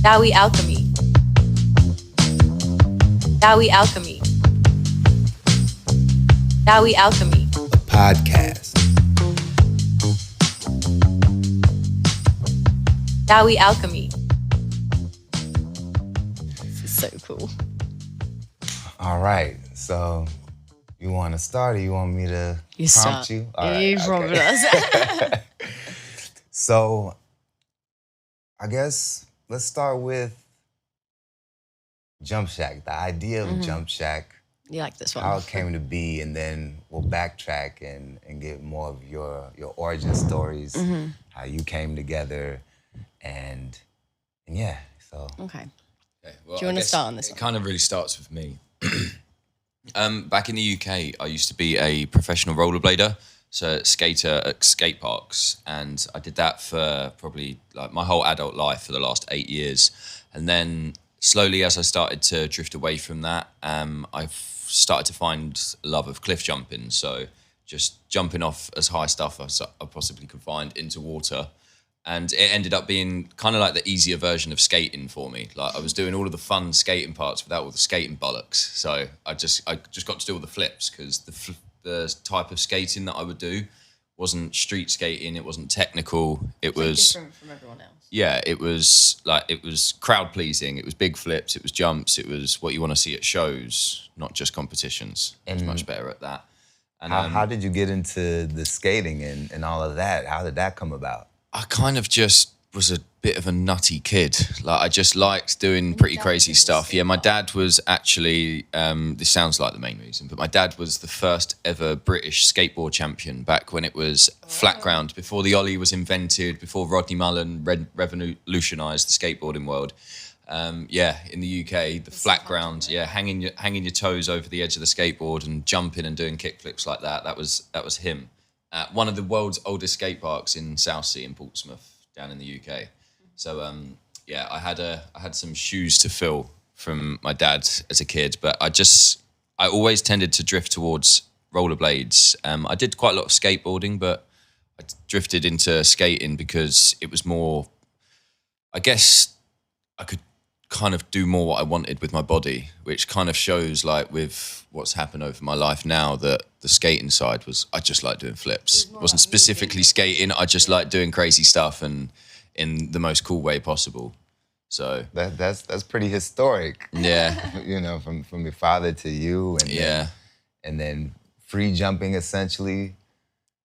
Taowi Alchemy. Taowi Alchemy. Taowi Alchemy. A podcast. Taowi Alchemy. This is so cool. All right. So you want to start or you want me to prompt you? All right, You prompt us. So I guess let's start with Jump Shack, the idea of Jump Shack, You like this one? how it came to be, and then we'll backtrack and get more of your origin stories, how you came together, and yeah, so. Okay. Okay, well, Do you want to start on this It one? kind of really starts with me. Back in the UK, I used to be a professional rollerblader, so skater at skate parks, and I did that for probably like my whole adult life for the last 8 years. And then slowly, as I started to drift away from that, I've started to find a love of cliff jumping. So just jumping off as high stuff as I possibly could find into water. And it ended up being kind of like the easier version of skating for me. Like I was doing all of the fun skating parts without all the skating bollocks. So I just got to do all the flips because the type of skating that I would do wasn't street skating. It wasn't technical. It was different from everyone else. yeah. It was crowd pleasing. It was big flips. It was jumps. It was what you want to see at shows, not just competitions. I was much better at that. And How did you get into the skating and all of that? How did that come about? I kind of just was a bit of a nutty kid. Like I just liked doing pretty crazy stuff. Yeah, my dad was actually, this sounds like the main reason, but my dad was the first ever British skateboard champion back when it was flat ground, before the ollie was invented, before Rodney Mullen revolutionised the skateboarding world. In the UK, the flat ground, hanging your toes over the edge of the skateboard and jumping and doing kickflips like that. That was him. At one of the world's oldest skate parks in Southsea in Portsmouth, down in the UK. So I had some shoes to fill from my dad as a kid, but I always tended to drift towards rollerblades. I did quite a lot of skateboarding, but I drifted into skating because it was more, I guess I could kind of do more what I wanted with my body, which kind of shows like with what's happened over my life now that the skating side was, I just like doing flips. It wasn't specifically skating, I just like doing crazy stuff and in the most cool way possible. So That's pretty historic. yeah, You know, from your father to you, and then free jumping essentially.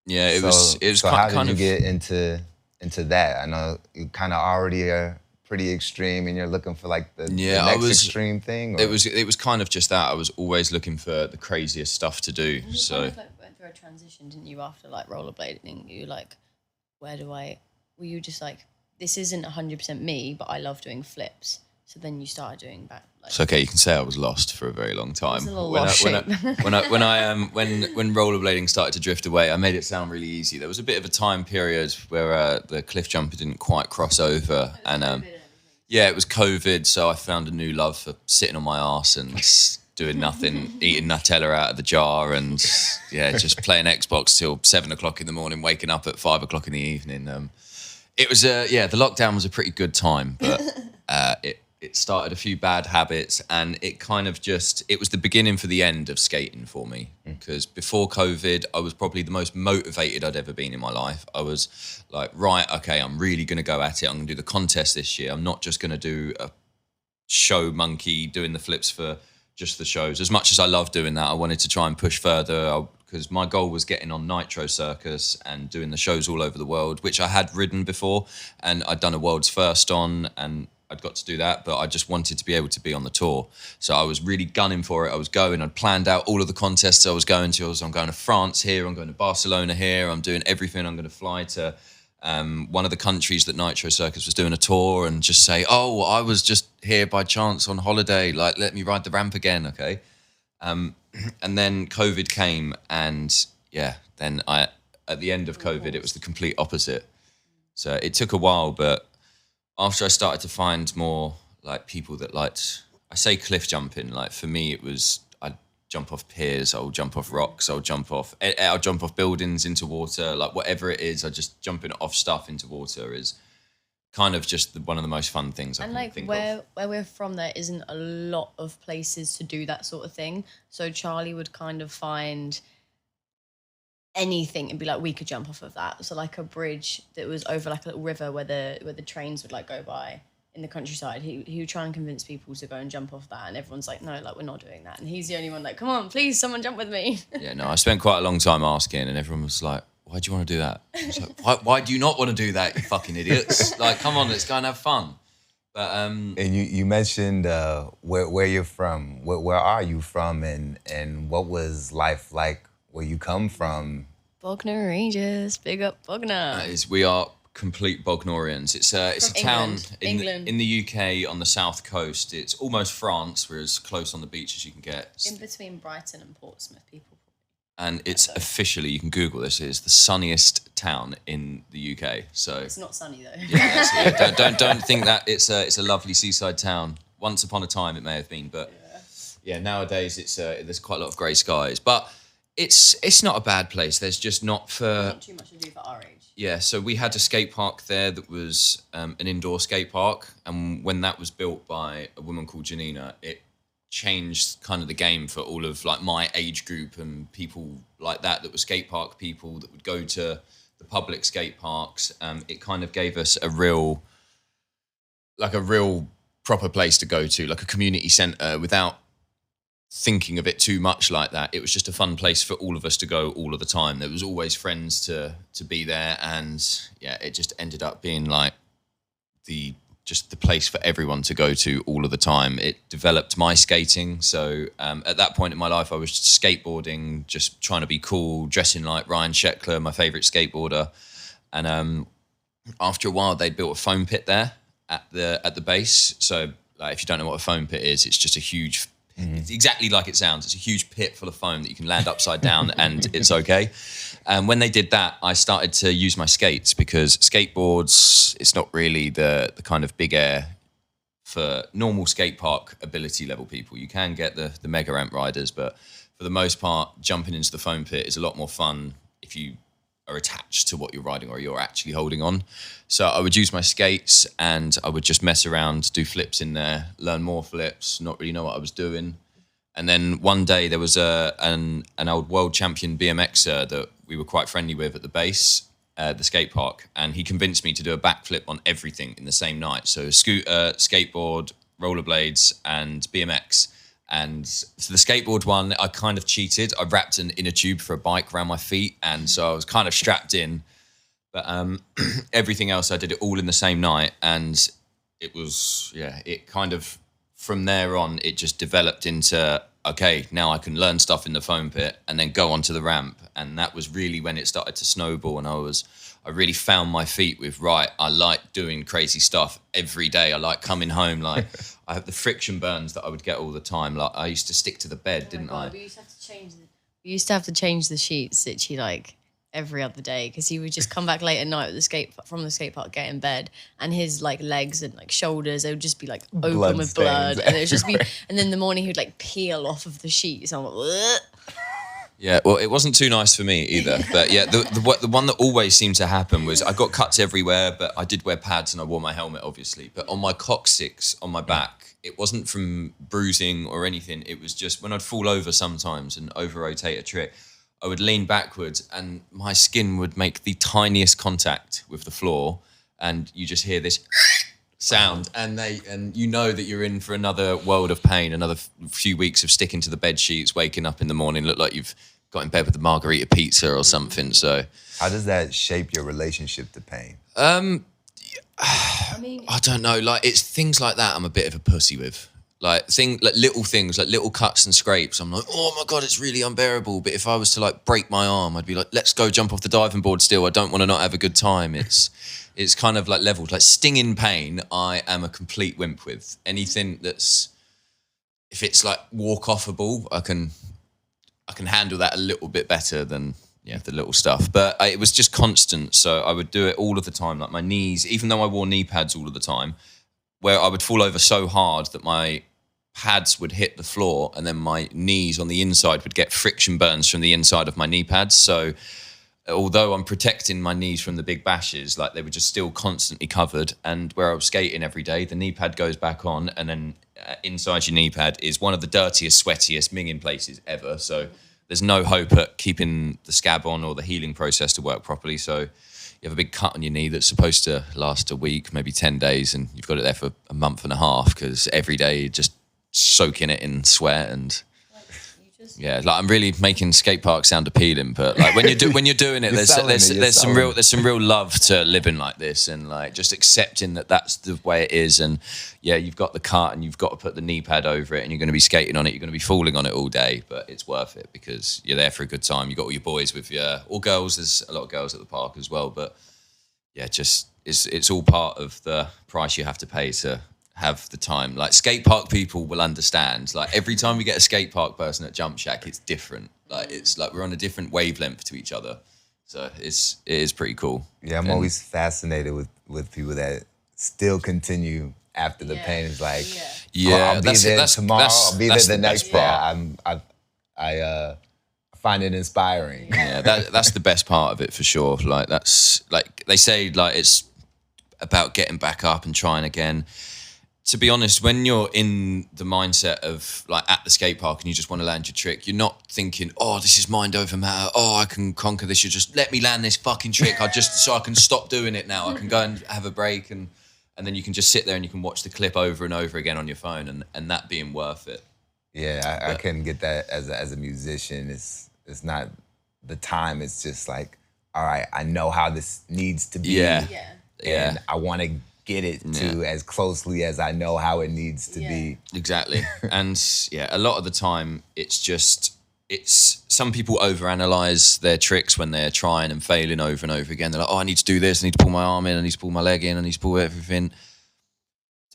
yeah, it So- was so how kind did of you get into that? I know you kind of already are pretty extreme, and you're looking for like the next extreme thing. Or? It was kind of just that. I was always looking for the craziest stuff to do. You So kind of like went through a transition, didn't you, after like rollerblading? You like, were you just like, this isn't 100% me, but I love doing flips. So then you started doing back. Like, it's okay. You can say I was lost for a very long time. It's a little lost shape. When rollerblading started to drift away, I made it sound really easy. There was a bit of a time period where the cliff jumper didn't quite cross over, and it was COVID. So I found a new love for sitting on my arse and doing nothing, eating Nutella out of the jar, and just playing Xbox till 7 o'clock in the morning, waking up at 5 o'clock in the evening. It was the lockdown was a pretty good time, but it started a few bad habits, and it kind of it was the beginning for the end of skating for me. Because before COVID, I was probably the most motivated I'd ever been in my life. I was like, right, okay, I'm really going to go at it. I'm going to do the contest this year. I'm not just going to do a show monkey doing the flips for just the shows. As much as I love doing that, I wanted to try and push further because my goal was getting on Nitro Circus and doing the shows all over the world, which I had ridden before, and I'd done a world's first on, and I'd got to do that, but I just wanted to be able to be on the tour. So I was really gunning for it. I'd planned out all of the contests I was going to. I'm going to France here, I'm going to Barcelona here, I'm doing everything. I'm going to fly to one of the countries that Nitro Circus was doing a tour and just say, oh, I was just here by chance on holiday, like let me ride the ramp again, okay? And then COVID came, and then at the end of COVID, it was the complete opposite. So it took a while, but after I started to find more like people that liked, I say cliff jumping, like for me it was, I'd jump off piers, I'll jump off rocks, I'll jump off buildings into water, like whatever it is, I just jumping off stuff into water is kind of just one of the most fun things I And can like think where of. where we're from, there isn't a lot of places to do that sort of thing. So Charlie would kind of find anything and be like, we could jump off of that. So like a bridge that was over like a little river where the trains would like go by in the countryside. He would try and convince people to go and jump off that, and everyone's like, no, like we're not doing that. And he's the only one like, come on, please, someone jump with me. Yeah, no, I spent quite a long time asking, and everyone was like, why do you want to do that? I was like, why do you not want to do that, you fucking idiots? Like, come on, let's go and have fun. But And you mentioned where you're from. Where are you from, and what was life like where you come from? Bognor Regis, big up Bognor. we are complete Bognorians. It's a town England. in the UK on the south coast. It's almost France. We're as close on the beach as you can get. In between Brighton and Portsmouth, people. And it's officially, you can Google this, it's the sunniest town in the UK. So It's not sunny though. yeah, don't think that it's a lovely seaside town. Once upon a time, it may have been, but yeah, nowadays it's there's quite a lot of grey skies. But it's not a bad place. There's just not Not too much to do for our age. Yeah, so we had a skate park there that was an indoor skate park, and when that was built by a woman called Janina, it changed kind of the game for all of like my age group and people like that were skate park people that would go to the public skate parks. It kind of gave us a real proper place to go to, like a community centre, without thinking of it too much like that. It was just a fun place for all of us to go all of the time. There was always friends to be there, and yeah, it just ended up being like the place for everyone to go to all of the time. It developed my skating. So at that point in my life, I was just skateboarding, just trying to be cool, dressing like Ryan Sheckler, my favourite skateboarder. And after a while, they'd built a foam pit there at the base. So like, if you don't know what a foam pit is, it's just a huge, it's exactly like it sounds. It's a huge pit full of foam that you can land upside down and it's okay. And when they did that, I started to use my skates, because skateboards, it's not really the kind of big air for normal skate park ability level people. You can get the mega ramp riders, but for the most part, jumping into the foam pit is a lot more fun if you are attached to what you're riding or you're actually holding on. So I would use my skates and I would just mess around, do flips in there, learn more flips, not really know what I was doing. And then one day there was an old world champion BMXer that we were quite friendly with at the base, the skate park, and he convinced me to do a backflip on everything in the same night. So scooter, skateboard, rollerblades, and BMX. And so the skateboard one, I kind of cheated. I wrapped an inner tube for a bike around my feet, and so I was kind of strapped in. But everything else, I did it all in the same night, and it was, yeah, it kind of, from there on, it just developed into, okay, now I can learn stuff in the foam pit and then go onto the ramp. And that was really when it started to snowball, and I really found my feet with, right, I like doing crazy stuff every day. I like coming home, like I have the friction burns that I would get all the time. Like I used to stick to the bed, didn't I? We used to have to change the sheets literally like every other day, because he would just come back late at night from the skate park, get in bed, and his like legs and like shoulders, they would just be like open with blood, and it would just be, and then in the morning he would like peel off of the sheets. I'm like, ugh. Yeah, well, it wasn't too nice for me either. But yeah, the one that always seemed to happen was I got cuts everywhere, but I did wear pads and I wore my helmet, obviously. But on my coccyx, on my back, it wasn't from bruising or anything. It was just when I'd fall over sometimes and over-rotate a trick, I would lean backwards and my skin would make the tiniest contact with the floor, and you just hear this sound, and you know that you're in for another world of pain, another few weeks of sticking to the bed sheets, waking up in the morning, look like you've got in bed with a margarita pizza or something. So how does that shape your relationship to pain? I I don't know, like it's things like that I'm a bit of a pussy with. Like little things, like little cuts and scrapes. I'm like, oh my God, it's really unbearable. But if I was to like break my arm, I'd be like, let's go jump off the diving board still. I don't want to not have a good time. It's kind of like leveled. Like stinging pain, I am a complete wimp with. Anything that's, if it's like walk-offable, I can handle that a little bit better than, yeah, the little stuff. But it was just constant. So I would do it all of the time. Like my knees, even though I wore knee pads all of the time, where I would fall over so hard that my pads would hit the floor and then my knees on the inside would get friction burns from the inside of my knee pads. So although I'm protecting my knees from the big bashes, like they were just still constantly covered. And where I was skating every day, the knee pad goes back on, and then inside your knee pad is one of the dirtiest, sweatiest minging places ever. So there's no hope at keeping the scab on or the healing process to work properly. So you have a big cut on your knee that's supposed to last a week, maybe 10 days, and you've got it there for a month and a half because every day you're just soaking it in sweat. And yeah, like I'm really making skate park sound appealing, but like when you're doing it, there's some real love to living like this, and like just accepting that that's the way it is. And yeah, you've got the cut and you've got to put the knee pad over it, and you're going to be skating on it, you're going to be falling on it all day, but it's worth it because you're there for a good time. You got all your boys with you, or girls. There's a lot of girls at the park as well, but yeah, just it's all part of the price you have to pay to have the time. Like skate park people will understand. Like every time we get a skate park person at Jump Shack, it's different. Like it's like we're on a different wavelength to each other. So it is pretty cool. Yeah, I'm always fascinated with people that still continue after the pain. It's like, I'll be there tomorrow. I'll be there the next day. I find it inspiring. Yeah, that's the best part of it for sure. Like that's like they say, like it's about getting back up and trying again. To be honest, when you're in the mindset of like at the skate park and you just want to land your trick, you're not thinking, oh, this is mind over matter. Oh, I can conquer this. You just let me land this fucking trick. So I can stop doing it now. I can go and have a break, and then you can just sit there and you can watch the clip over and over again on your phone, and that being worth it. Yeah, I couldn't get that as a musician. It's not the time. It's just like, all right, I know how this needs to be. Yeah. And I want to get it to as closely as I know how it needs to be. Exactly. And yeah, a lot of the time it's some people overanalyze their tricks when they're trying and failing over and over again. They're like, oh, I need to do this, I need to pull my arm in, I need to pull my leg in, I need to pull everything.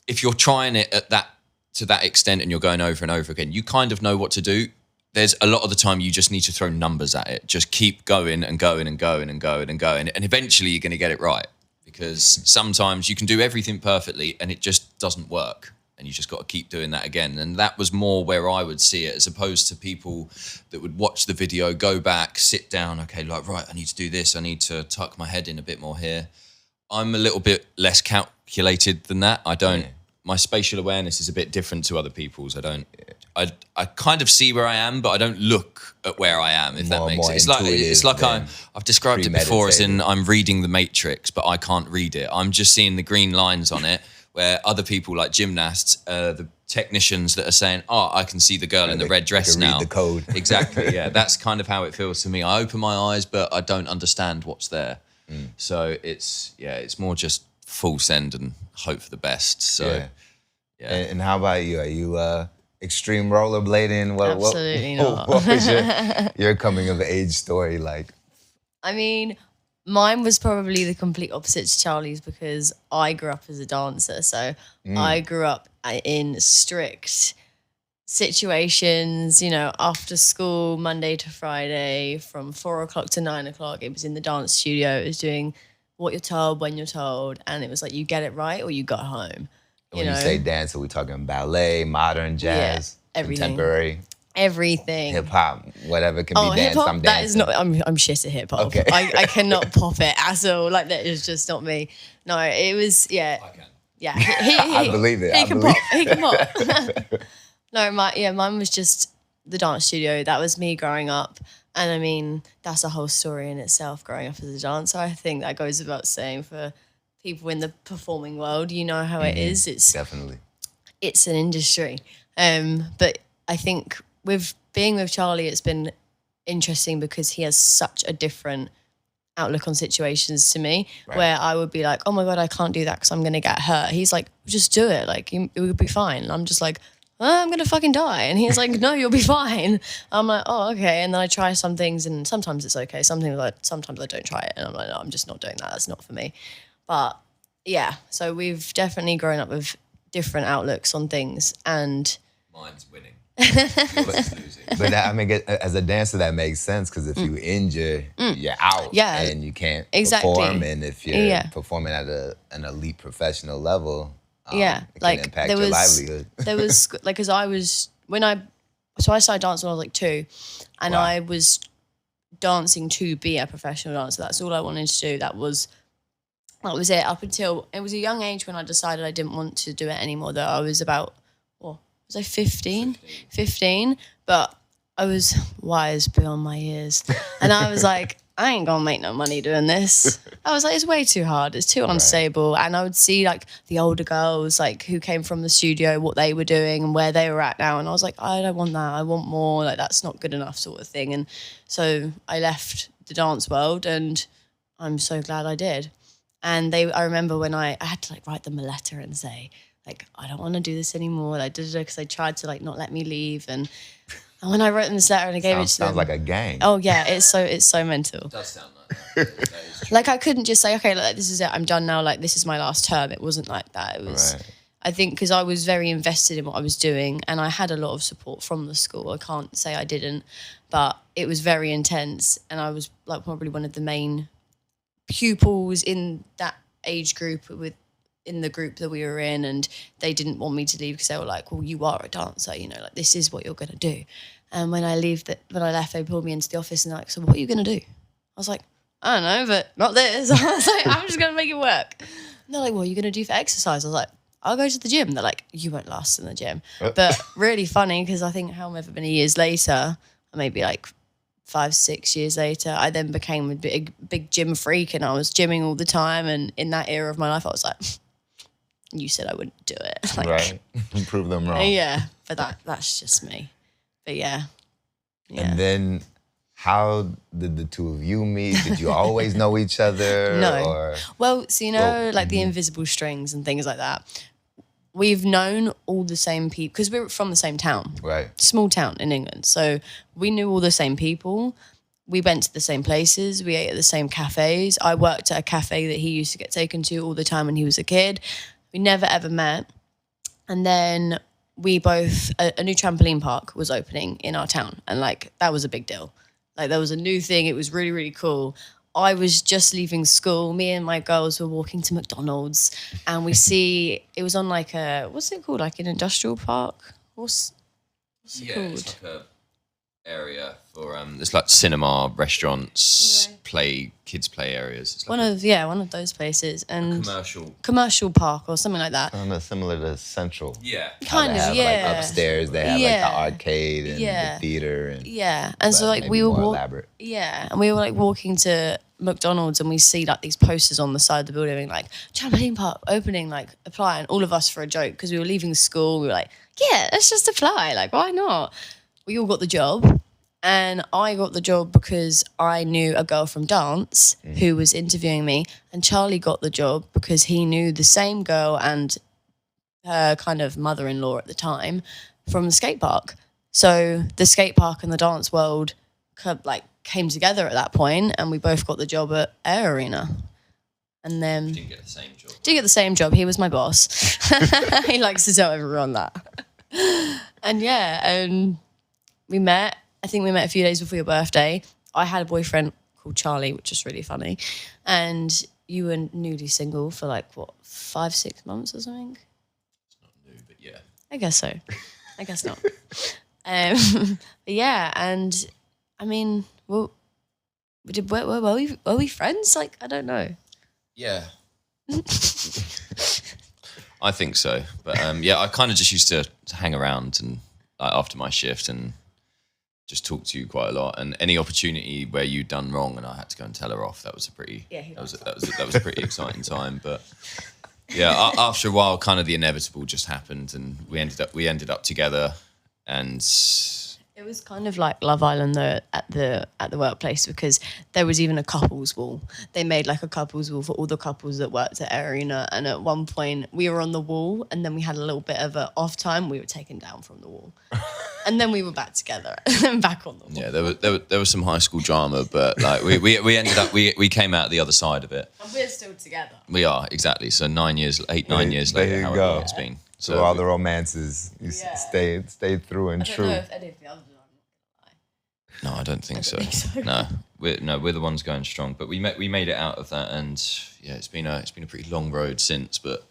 If you're trying it to that extent and you're going over and over again, you kind of know what to do. There's a lot of the time you just need to throw numbers at it. Just keep going and going and going and going and going. And eventually you're going to get it right. Because sometimes you can do everything perfectly and it just doesn't work. And you just got to keep doing that again. And that was more where I would see it, as opposed to people that would watch the video, go back, sit down, okay, like, right, I need to do this. I need to tuck my head in a bit more here. I'm a little bit less calculated than that. My spatial awareness is a bit different to other people's. I kind of see where I am, but I don't look at where I am, if that makes sense. It's like I've described it before as in I'm reading the Matrix, but I can't read it. I'm just seeing the green lines on it, where other people like gymnasts, the technicians that are saying, oh, I can see the girl in the red dress now. Read the code. Exactly, yeah. That's kind of how it feels to me. I open my eyes, but I don't understand what's there. So it's more just full send and hope for the best. So, yeah. And how about you? Are you extreme rollerblading? Absolutely not. What was your coming of age story like? I mean, mine was probably the complete opposite to Charlie's, because I grew up as a dancer. So I grew up in strict situations, after school, Monday to Friday, from 4 o'clock to 9 o'clock. It was in the dance studio. It was doing what you're told, when you're told. And it was like, you get it right or you got home. When you say dance, are we talking ballet, modern, jazz, contemporary? Everything. Hip hop, whatever can be danced, I'm dancing. That is not, I'm shit at hip hop. Okay. I cannot pop it at all. Like, that is just not me. No, it was, I can. Yeah. I believe it. He can pop. No, mine was just the dance studio. That was me growing up. And I mean, that's a whole story in itself, growing up as a dancer. I think that goes without saying for people in the performing world. You know how it is. It's definitely, it's an industry. But I think with being with Charley, it's been interesting because he has such a different outlook on situations to me, where I would be like, oh my God, I can't do that because I'm going to get hurt. He's like, just do it. Like, it would be fine. And I'm just like, I'm going to fucking die. And he's like, no, you'll be fine. I'm like, oh, okay. And then I try some things and sometimes it's okay. Sometimes I don't try it. And I'm like, no, I'm just not doing that. That's not for me. But yeah, so we've definitely grown up with different outlooks on things, and mine's winning. But I mean, as a dancer, that makes sense, because if you injure, you're out, and you can't perform. And if you're performing at an elite professional level, it can impact your livelihood. There was like, because I started dancing when I was like 2, and I was dancing to be a professional dancer. That's all I wanted to do. That was it up until it was a young age when I decided I didn't want to do it anymore, though. I was about, was I 15? 15. But I was wise beyond my years. And I was like, I ain't gonna make no money doing this. I was like, it's way too hard. It's too unstable. And I would see like the older girls like who came from the studio, what they were doing and where they were at now. And I was like, I don't want that. I want more. Like that's not good enough sort of thing. And so I left the dance world and I'm so glad I did. And I remember when I had to like write them a letter and say like, I don't want to do this anymore. Like, because they tried to like not let me leave. And when I wrote them this letter and I gave it to them. Sounds like a gang. Oh yeah, it's so mental. It does sound like that. That is true. Like I couldn't just say, okay, like, this is it, I'm done now. Like this is my last term. It wasn't like that. It was, I think, because I was very invested in what I was doing, and I had a lot of support from the school. I can't say I didn't, but it was very intense, and I was like probably one of the main pupils in that age group in the group that we were in, and they didn't want me to leave because they were like, well, you are a dancer, you know, like this is what you're going to do. And when I left, they pulled me into the office and they're like, so what are you going to do? I was like, I don't know, but not this. I was like, I'm just going to make it work. And they're like, what are you going to do for exercise? I was like, I'll go to the gym. They're like, you won't last in the gym. But really funny, because I think however many years later, maybe like 5-6 years later, I then became a big gym freak, and I was gymming all the time. And in that era of my life, I was like, you said I wouldn't do it. Like, right. Prove them wrong. Yeah. But that's just me. But yeah. And then how did the two of you meet? Did you always know each other? No. Or? Well, so you know, like the invisible strings and things like that. We've known all the same people because we're from the same town. Right. Small town in England. So we knew all the same people. We went to the same places. We ate at the same cafes. I worked at a cafe that he used to get taken to all the time when he was a kid. We never ever met. And then we both, a new trampoline park was opening in our town. And like, that was a big deal. Like that was a new thing. It was really, really cool. I was just leaving school. Me and my girls were walking to McDonald's and we see, it was on like what's it called? Like an industrial park? What's it called? It's like a area for, there's like cinema, restaurants, kids play areas. It's like one of those places. And commercial park or something like that. Similar to Central. Yeah. Kind of, Like upstairs they have like the arcade and the theater. And so like we were elaborate. Yeah. And we were like walking to McDonald's and we see like these posters on the side of the building like trampoline park opening, like apply. And all of us for a joke, because we were leaving school, we were like, yeah, let's just apply. Like, why not? We all got the job, and I got the job because I knew a girl from dance who was interviewing me, and Charlie got the job because he knew the same girl and her kind of mother-in-law at the time from the skate park. So the skate park and the dance world came together at that point, and we both got the job at Air Arena. And then didn't get the same job. Didn't get the same job. He was my boss. He likes to tell everyone that. And we met. I think we met a few days before your birthday. I had a boyfriend called Charlie, which is really funny. And you were newly single for 5-6 months or something? It's not new, but yeah. I guess so. I guess not. But yeah, and I mean, were we friends? Like, I don't know. Yeah. I think so. But I kind of just used to hang around and after my shift and just talk to you quite a lot. And any opportunity where you'd done wrong and I had to go and tell her off, that was a pretty pretty exciting time. But yeah, after a while, kind of the inevitable just happened, and we ended up together. And it was kind of like Love Island though at the workplace, because there was even a couples wall. They made like a couples wall for all the couples that worked at Arena, and at one point we were on the wall, and then we had a little bit of a off time. We were taken down from the wall, and then we were back together and back on the wall. Yeah, there was some high school drama, but like we ended up we came out the other side of it. And we're still together. We are, exactly. So 9 years later, however long it's been. So all the romances you stayed through and true. I don't know if any of the others. No, I don't think so. No, we're the ones going strong. But we made it out of that, and yeah, it's been a pretty long road since. But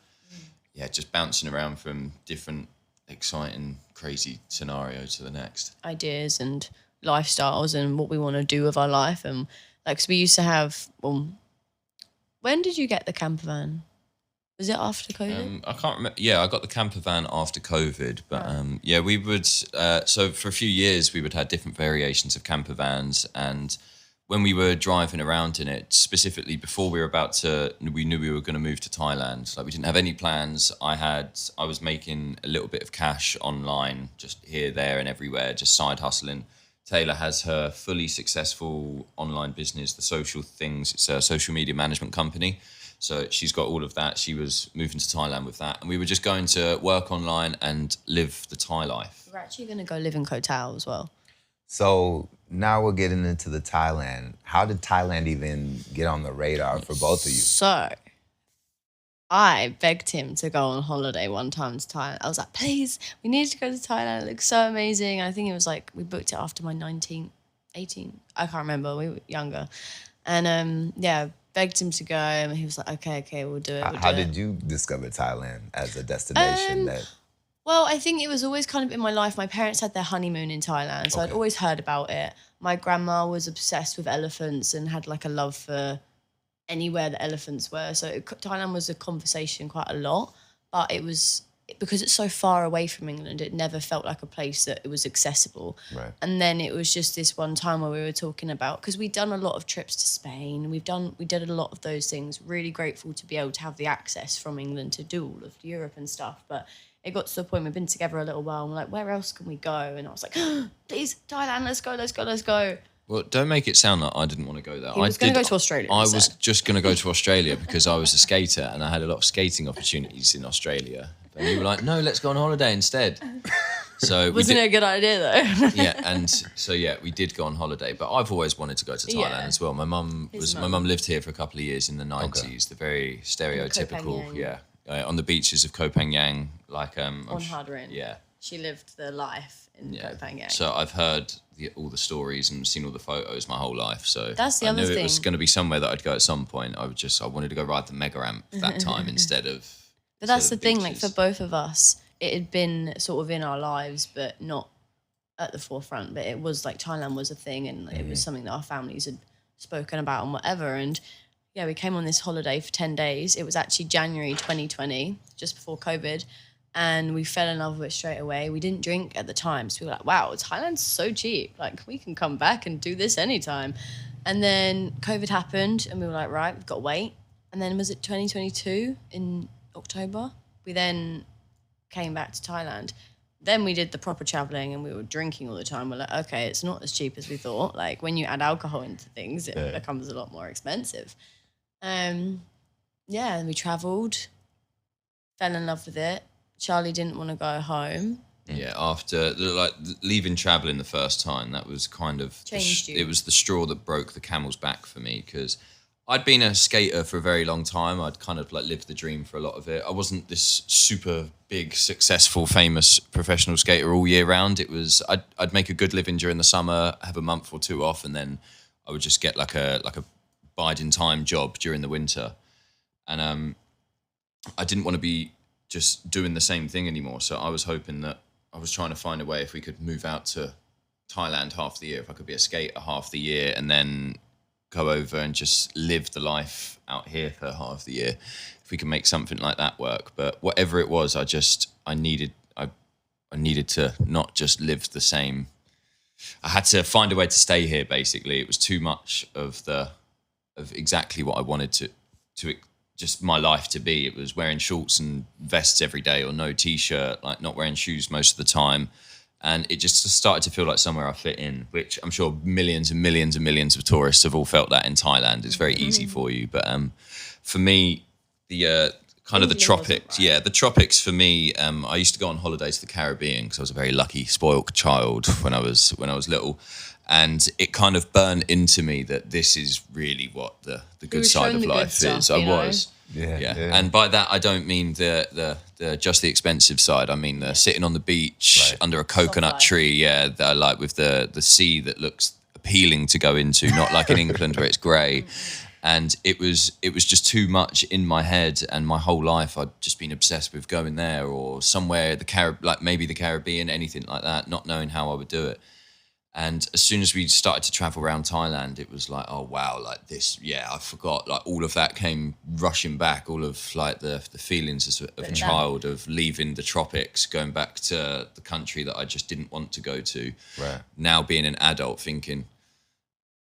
yeah, just bouncing around from different exciting, crazy scenario to the next. Ideas and lifestyles and what we want to do with our life. And like, 'cause we used to have, when did you get the camper van? Was it after COVID? I can't remember. Yeah, I got the camper van after COVID, but we would. So for a few years, we would have different variations of camper vans, and when we were driving around in it, specifically before we knew we were going to move to Thailand. Like we didn't have any plans. I was making a little bit of cash online, just here, there, and everywhere, just side hustling. Tayla has her fully successful online business, The Social Things. It's a social media management company. So she's got all of that. She was moving to Thailand with that. And we were just going to work online and live the Thai life. We're actually going to go live in Koh Tao as well. So now we're getting into the Thailand. How did Thailand even get on the radar for both of you? So I begged him to go on holiday one time to Thailand. I was like, please, we need to go to Thailand. It looks so amazing. I think it was like, we booked it after my 19, 18. I can't remember. We were younger. And begged him to go. And he was like, okay, we'll do it. How did you discover Thailand as a destination? Well, I think it was always kind of in my life. My parents had their honeymoon in Thailand, so I'd always heard about it. My grandma was obsessed with elephants and had like a love for anywhere that elephants were. So Thailand was a conversation quite a lot, but it was, because it's so far away from England, it never felt like a place that it was accessible. Right. And then it was just this one time where we were talking about, because we'd done a lot of trips to Spain, we did a lot of those things, really grateful to be able to have the access from England to do all of Europe and stuff. But it got to the point we've been together a little while and we're like, where else can we go? And I was like, please, Thailand, let's go. Well, don't make it sound like I didn't want to go there. He was going to go to Australia. I was just going to go to Australia because I was a skater and I had a lot of skating opportunities in Australia. And you were like, no, let's go on holiday instead. So wasn't it a good idea though? Yeah, and so we did go on holiday. But I've always wanted to go to Thailand as well. My mum lived here for a couple of years in the 90s. The very stereotypical, on the beaches of Koh Phangan, like on Hardrin. Yeah, she lived the life in Koh Phangan. So I've heard all the stories and seen all the photos my whole life. So that's the I other knew thing. It was going to be somewhere that I'd go at some point. I wanted to go ride the mega ramp that time instead of. But that's the thing, like for both of us, it had been sort of in our lives, but not at the forefront. But it was like Thailand was a thing, and it was something that our families had spoken about and whatever. And yeah, we came on this holiday for 10 days. It was actually January 2020, just before COVID. And we fell in love with it straight away. We didn't drink at the time. So we were like, wow, Thailand's so cheap. Like, we can come back and do this anytime. And then COVID happened and we were like, right, we've got to wait. And then was it 2022 in October? We then came back to Thailand. Then we did the proper traveling and we were drinking all the time. We're like, okay, it's not as cheap as we thought. Like, when you add alcohol into things, it becomes a lot more expensive. And we traveled, fell in love with it. Charley didn't want to go home. Yeah, after leaving traveling the first time, that was kind of changed you. It was the straw that broke the camel's back for me, because I'd been a skater for a very long time. I'd kind of like lived the dream for a lot of it. I wasn't this super big, successful, famous professional skater all year round. It was I'd make a good living during the summer, have a month or two off, and then I would just get like a biding time job during the winter. And I didn't want to be just doing the same thing anymore. So I was hoping that I was trying to find a way if we could move out to Thailand half the year, if I could be a skater half the year and then go over and just live the life out here for half the year, if we could make something like that work. But whatever it was, I needed to not just live the same. I had to find a way to stay here, basically. It was too much of exactly what I wanted to just my life to be. It was wearing shorts and vests every day or no t-shirt, like not wearing shoes most of the time. And it just started to feel like somewhere I fit in, which I'm sure millions and millions and millions of tourists have all felt that in Thailand. It's very easy for you. But for me, the kind of the tropics, the tropics for me, I used to go on holidays to the Caribbean because I was a very lucky, spoiled child when I was little. And it kind of burned into me that this is really what the good side of life is. I was. Yeah. And by that, I don't mean the just the expensive side. I mean the sitting on the beach under a coconut tree, like with the sea that looks appealing to go into, not like in England where it's grey. And it was just too much in my head, and my whole life I'd just been obsessed with going there or somewhere, like maybe the Caribbean, anything like that, not knowing how I would do it. And as soon as we started to travel around Thailand, it was like, oh, wow, like this, I forgot. Like all of that came rushing back, all of like the feelings of a child of leaving the tropics, going back to the country that I just didn't want to go to. Right. Now being an adult thinking,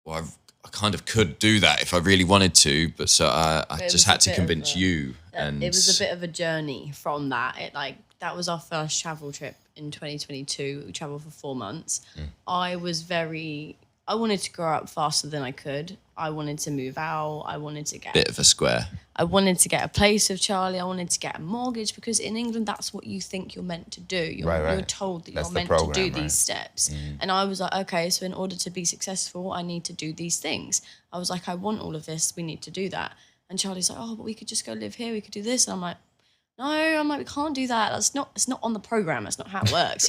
well, I kind of could do that if I really wanted to, but so I just had to convince you. And it was a bit of a journey from that. That was our first travel trip in 2022. We traveled for 4 months. I wanted to grow up faster than I could. I wanted to move out. I wanted to get... Bit of a square. I wanted to get a place with Charlie. I wanted to get a mortgage because in England, that's what you think you're meant to do. You're told that you're meant to do these steps. And I was like, okay, so in order to be successful, I need to do these things. I was like, I want all of this. We need to do that. And Charlie's like, oh, but we could just go live here. We could do this. And I'm like, no, we can't do that. It's not on the program. That's not how it works,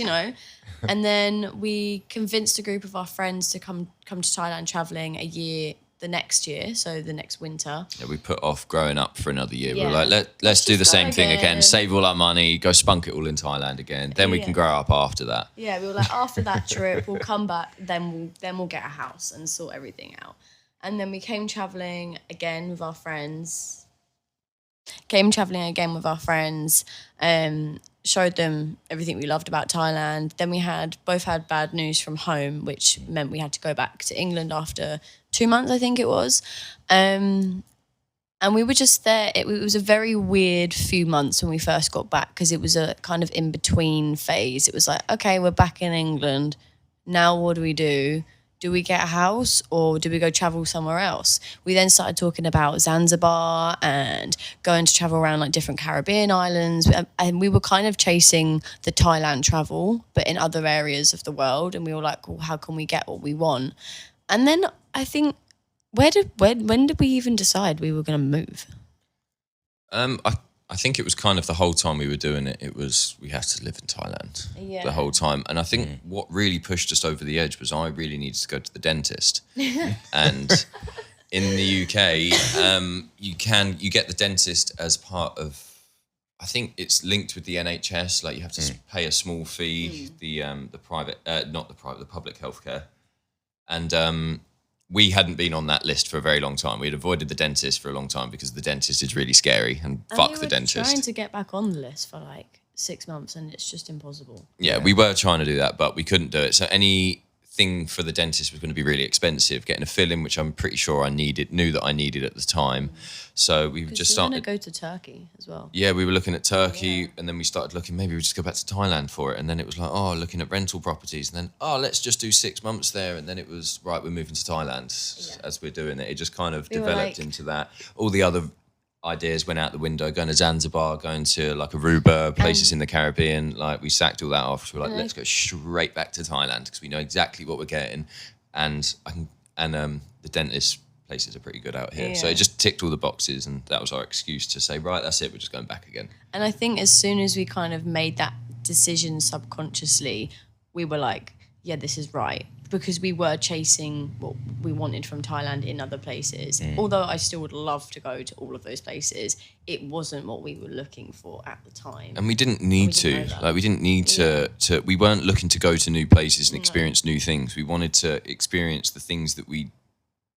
And then we convinced a group of our friends to come to Thailand traveling the next year, so the next winter. Yeah, we put off growing up for another year. Yeah. We're like, let's do the same thing again, save all our money, go spunk it all in Thailand again. Then we can grow up after that. Yeah, we were like, after that trip, we'll come back, then we'll get a house and sort everything out. And then we came traveling again with our friends. Showed them everything we loved about Thailand. Then we both had bad news from home, which meant we had to go back to England after 2 months, I think it was. And we were just there. It was a very weird few months when we first got back because it was a kind of in-between phase. It was like, okay, we're back in England. Now what do we do? Do we get a house or do we go travel somewhere else? We then started talking about Zanzibar and going to travel around like different Caribbean islands. And we were kind of chasing the Thailand travel, but in other areas of the world. And we were like, well, how can we get what we want? And then I think, when did we even decide we were going to move? I think it was kind of the whole time we were doing it, we had to live in Thailand the whole time. And I think what really pushed us over the edge was I really needed to go to the dentist. And in the UK, you get the dentist as part of, I think it's linked with the NHS. Like you have to pay a small fee, the public healthcare. And we hadn't been on that list for a very long time. We had avoided the dentist for a long time because the dentist is really scary and fuck the dentist. We were trying to get back on the list for like 6 months and it's just impossible. Yeah, we were trying to do that, but we couldn't do it. So anything for the dentist was going to be really expensive. Getting a fill-in, which I'm pretty sure knew that I needed at the time. So we just started... We were going to go to Turkey as well. Yeah, we were looking at Turkey and then we started looking, maybe we just go back to Thailand for it. And then it was like, looking at rental properties. And then, let's just do 6 months there. And then it was, right, we're moving to Thailand as we're doing it. It just kind of developed into that. All the other ideas went out the window, going to Zanzibar, going to like Aruba, places in the Caribbean. Like we sacked all that off. We were like, let's go straight back to Thailand because we know exactly what we're getting. And the dentist places are pretty good out here. So it just ticked all the boxes and that was our excuse to say, right, that's it, we're just going back again. And I think as soon as we kind of made that decision subconsciously, we were like, yeah, this is right. Because we were chasing what we wanted from Thailand in other places. Although I still would love to go to all of those places, it wasn't what we were looking for at the time. And we didn't need to. Like we didn't need to. We weren't looking to go to new places and experience new things. We wanted to experience the things that we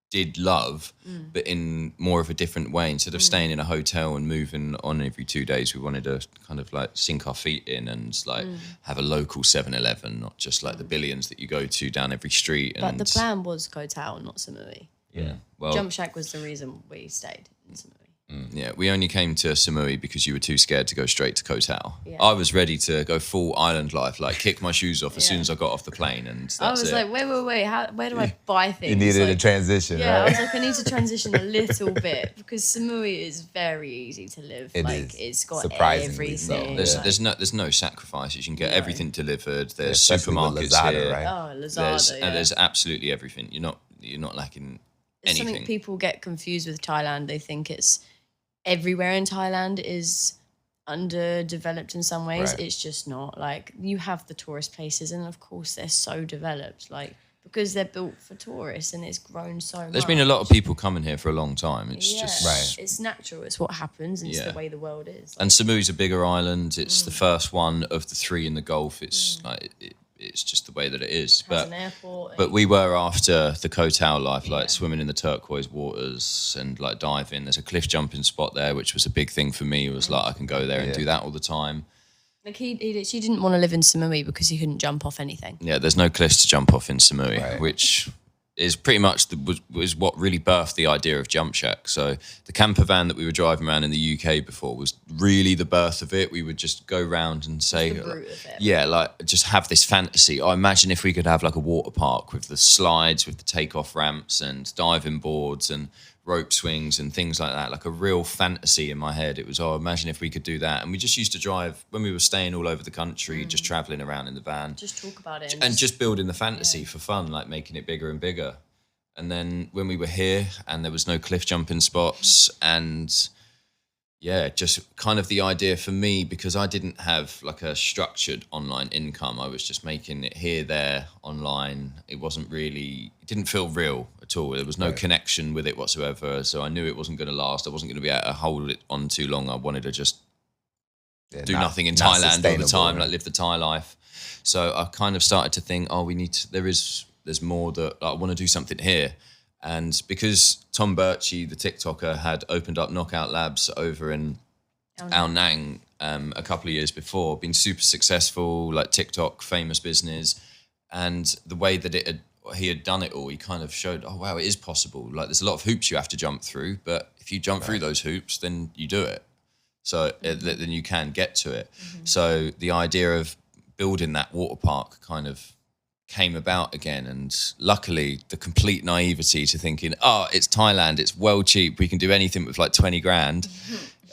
did love, but in more of a different way. Instead of staying in a hotel and moving on every 2 days, we wanted to kind of like sink our feet in and like have a local 7-Eleven, not just like the billions that you go to down every street. But the plan was Koh Tao, not Samui. Yeah. Well, Jump Shack was the reason we stayed in Samui. Yeah, we only came to Samui because you were too scared to go straight to Koh Tao. Yeah. I was ready to go full island life, like kick my shoes off as soon as I got off the plane, and that's I was like, wait, where do I buy things? You needed a transition, right? I was like, I need to transition a little bit because Samui is very easy to live. It's got everything. There's no sacrifices. You can get everything delivered. There's supermarkets Lazada, here. Right? Oh, Lazada. And there's absolutely everything. You're not lacking anything. Something people get confused with Thailand. They think it's everywhere in Thailand is underdeveloped in some ways. Right. It's just not. Like, you have the tourist places and of course they're so developed, like, because they're built for tourists and it's grown so much. There's been a lot of people coming here for a long time. It's just... It's natural. It's what happens. It's the way the world is. And Samui's a bigger island. It's the first one of the 3 in the Gulf. It's it's just the way that it is. Has an airport. But we were after the Koh Tao life, like swimming in the turquoise waters and like diving. There's a cliff jumping spot there, which was a big thing for me. It was like I can go there and do that all the time. Like he didn't want to live in Samui because he couldn't jump off anything. Yeah, there's no cliffs to jump off in Samui, which is pretty much was what really birthed the idea of Jump Shack. So the camper van that we were driving around in the UK before was really the birth of it. We would just go around and say, just have this fantasy. I imagine if we could have like a water park with the slides, with the takeoff ramps and diving boards and rope swings and things like that, like a real fantasy in my head. It was, imagine if we could do that. And we just used to drive when we were staying all over the country, just traveling around in the van. Just talk about it. And just building the fantasy for fun, like making it bigger and bigger. And then when we were here and there was no cliff jumping spots and just kind of the idea for me, because I didn't have like a structured online income. I was just making it here, there, online. It didn't feel real at all. There was no connection with it whatsoever. So I knew it wasn't going to last. I wasn't going to be able to hold it on too long. I wanted to just do nothing in Thailand all the time, like live the Thai life. So I kind of started to think, there's more that I want to do something here. And because Tom Birchie, the TikToker, had opened up Knockout Labs over in Ao Nang a couple of years before, been super successful, like TikTok, famous business. And the way that he had done it all, he kind of showed, oh, wow, it is possible. Like there's a lot of hoops you have to jump through, but if you jump through those hoops, then you do it. So then you can get to it. Mm-hmm. So the idea of building that water park kind of came about again, and luckily the complete naivety to thinking, it's Thailand, it's well cheap, we can do anything with like 20 grand.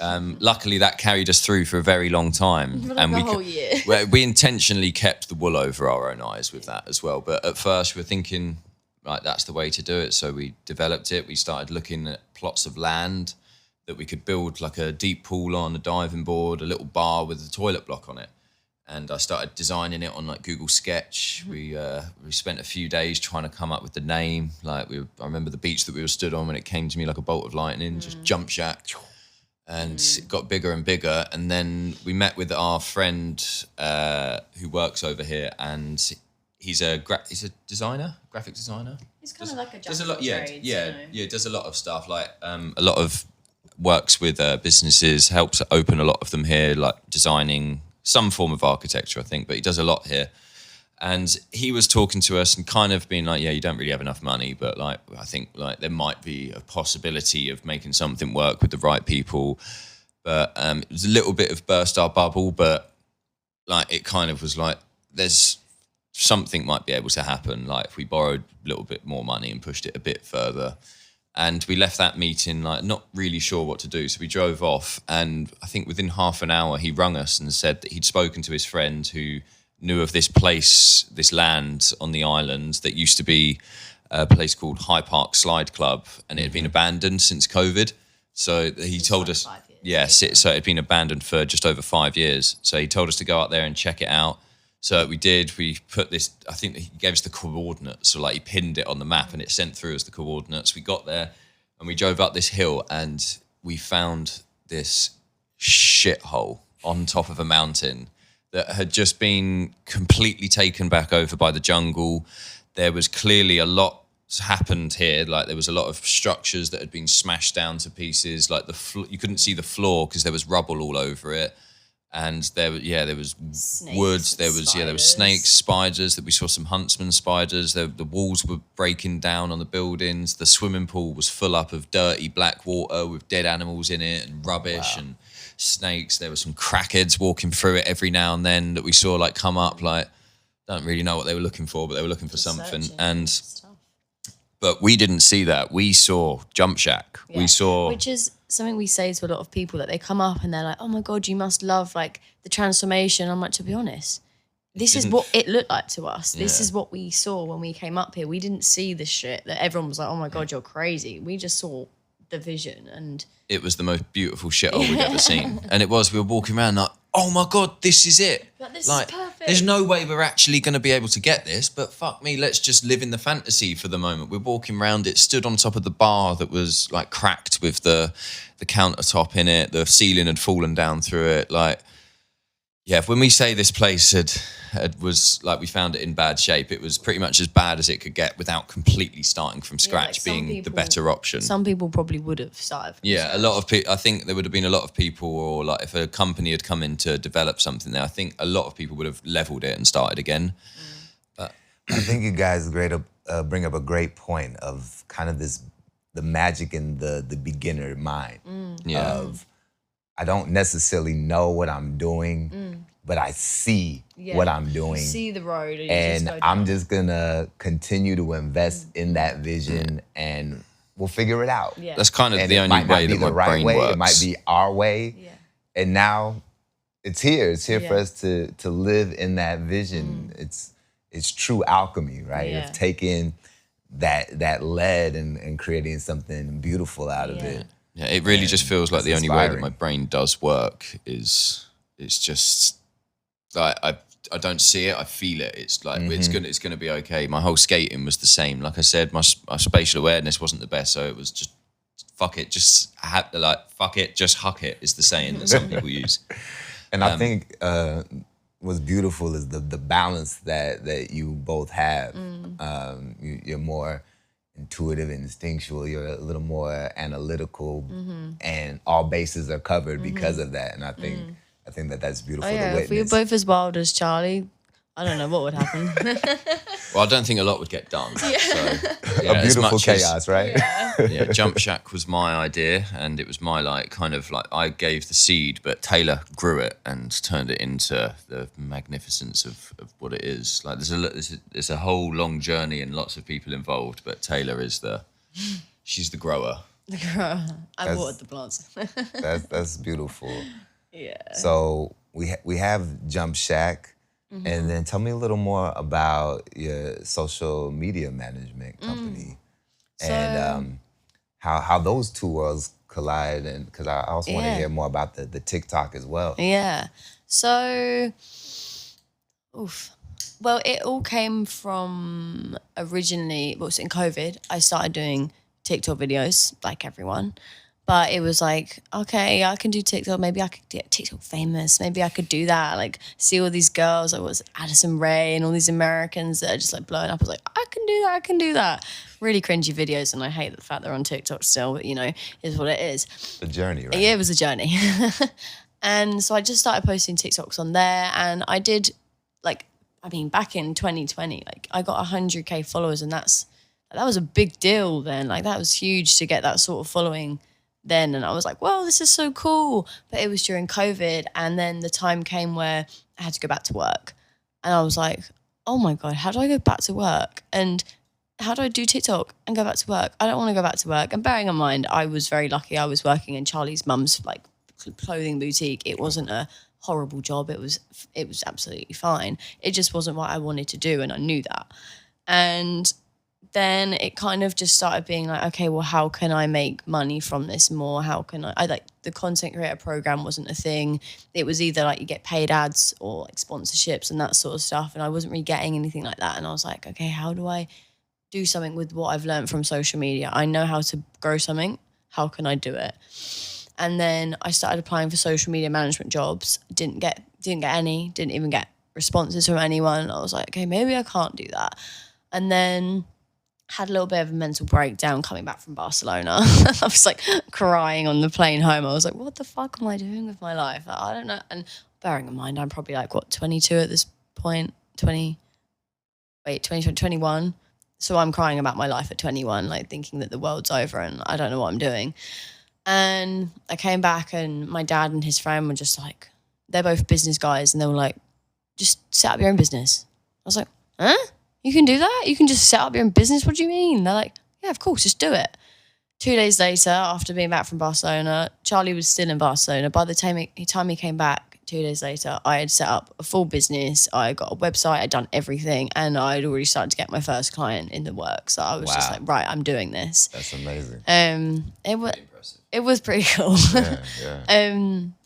Luckily that carried us through for a very long time. And whole year. We intentionally kept the wool over our own eyes with that as well. But at first we were thinking, right, that's the way to do it. So we developed it. We started looking at plots of land that we could build like a deep pool on, a diving board, a little bar with a toilet block on it. And I started designing it on like Google Sketch. We spent a few days trying to come up with the name. Like I remember the beach that we were stood on when it came to me like a bolt of lightning, just Jump Shack. And it got bigger and bigger. And then we met with our friend who works over here, and he's a designer, graphic designer. He's kind of like a jack of all trades. Yeah, does a lot of stuff. Like a lot of works with businesses, helps open a lot of them here, like designing some form of architecture, I think, but he does a lot here. And he was talking to us and kind of being like, you don't really have enough money, but like, I think like there might be a possibility of making something work with the right people. But it was a little bit of burst our bubble, but like, it kind of was like, there's something might be able to happen. Like if we borrowed a little bit more money and pushed it a bit further. And we left that meeting like not really sure what to do. So we drove off, and I think within half an hour he rung us and said that he'd spoken to his friend who knew of this place, this land on the island that used to be a place called High Park Slide Club, and it had been abandoned since COVID. So he told us, so it had been abandoned for just over 5 years. So he told us to go out there and check it out. So we did, we put this, I think he gave us the coordinates. So like he pinned it on the map and it sent through us the coordinates. We got there and we drove up this hill and we found this shithole on top of a mountain that had just been completely taken back over by the jungle. There was clearly a lot happened here. Like there was a lot of structures that had been smashed down to pieces. Like you couldn't see the floor because there was rubble all over it. And there was snakes, woods. There was snakes, spiders. That we saw some huntsman spiders. The walls were breaking down on the buildings. The swimming pool was full up of dirty black water with dead animals in it and rubbish and snakes. There were some crackheads walking through it every now and then that we saw like come up. Like don't really know what they were looking for, but they were looking for something. But we didn't see that. We saw Jump Shack. Yeah. We saw, which is something we say to a lot of people, that they come up and they're like, oh my God, you must love like the transformation. I'm like, to be honest, this is what it looked like to us. This is what we saw when we came up here. We didn't see the shit that everyone was like, oh my God, you're crazy. We just saw the vision, and it was the most beautiful shithole we'd ever seen. And it was, we were walking around like, oh my God, this is it. This is perfect. There's no way we're actually going to be able to get this, but fuck me, let's just live in the fantasy for the moment. We're walking around it, stood on top of the bar that was like cracked with the countertop in it. The ceiling had fallen down through it. Like, yeah, when we say this place was like, we found it in bad shape. It was pretty much as bad as it could get without completely starting from scratch, like being the better option. Some people probably would have started from scratch. A lot of people, I think there would have been a lot of people, or like if a company had come in to develop something there, I think a lot of people would have leveled it and started again. But I think you guys bring up a great point of kind of the magic in the beginner mind of, I don't necessarily know what I'm doing, but I see what I'm doing. You see the road. And I'm just gonna continue to invest in that vision and we'll figure it out. Yeah. That's kind of the only way that my brain works. It might be our way. Yeah. And now it's here. It's here for us to live in that vision. It's true alchemy, right? Yeah. Of taking that lead and creating something beautiful out of it. Yeah, it really just feels like the only way that my brain does work is, it's just like I don't see it, I feel it. It's like it's gonna be okay. My whole skating was the same. Like I said, my spatial awareness wasn't the best, so it was just fuck it, just fuck it, just huck it is the saying that some people use. And I think what's beautiful is the balance that you both have. You're more intuitive and instinctual. You're a little more analytical, and all bases are covered because of that. And I think that's beautiful to witness. If we were both as wild as Charlie, I don't know what would happen. Well, I don't think a lot would get done. So, a beautiful chaos, right? Yeah, Jump Shack was my idea, and it was my I gave the seed, but Tayla grew it and turned it into the magnificence of what it is. Like there's a whole long journey and lots of people involved, but Tayla is she's the grower. The grower. I watered the plants. that's beautiful. Yeah. So we have Jump Shack. And then tell me a little more about your social media management company and how those two worlds collide. And because I also want to hear more about the TikTok as well. Yeah. So, well, it all came from originally, in COVID, I started doing TikTok videos like everyone. But it was like, okay, I can do TikTok. Maybe I could get TikTok famous. Maybe I could do that. Like, see all these girls, like was Addison Rae and all these Americans that are just like blowing up. I was like, I can do that. Really cringy videos, and I hate the fact they're on TikTok still, but is what it is. The journey, right? Yeah, it was a journey. And so I just started posting TikToks on there, and I did, back in 2020, I got 100K followers, and that was a big deal then. Like, that was huge to get that sort of following then. And I was like, well, this is so cool. But it was during COVID, and then the time came where I had to go back to work. And I was like, oh my God, how do I go back to work? And how do I do TikTok and go back to work? I don't want to go back to work. And bearing in mind, I was very lucky. I was working in Charlie's mum's clothing boutique. It wasn't a horrible job. It was absolutely fine. It just wasn't what I wanted to do, and I knew that. And then it kind of just started being like, okay, well, how can I make money from this more? How can I the content creator program wasn't a thing. It was either you get paid ads or sponsorships and that sort of stuff. And I wasn't really getting anything like that. And I was like, okay, how do I do something with what I've learned from social media? I know how to grow something. How can I do it? And then I started applying for social media management jobs. Didn't get any, didn't even get responses from anyone. I was like, okay, maybe I can't do that. And then had a little bit of a mental breakdown coming back from Barcelona. I was crying on the plane home. I was like, what the fuck am I doing with my life? I don't know. And bearing in mind, I'm probably 22 at this point, 21. So I'm crying about my life at 21, thinking that the world's over and I don't know what I'm doing. And I came back, and my dad and his friend were just they're both business guys, and they were like, just set up your own business. I was like, huh? You can do that? You can just set up your own business? What do you mean? They're like, yeah, of course, just do it. 2 days later, after being back from Barcelona, Charlie was still in Barcelona. By the time he came back 2 days later, I had set up a full business. I got a website. I'd done everything. And I'd already started to get my first client in the work. So I was just like, right, I'm doing this. That's amazing. It was pretty cool. Yeah.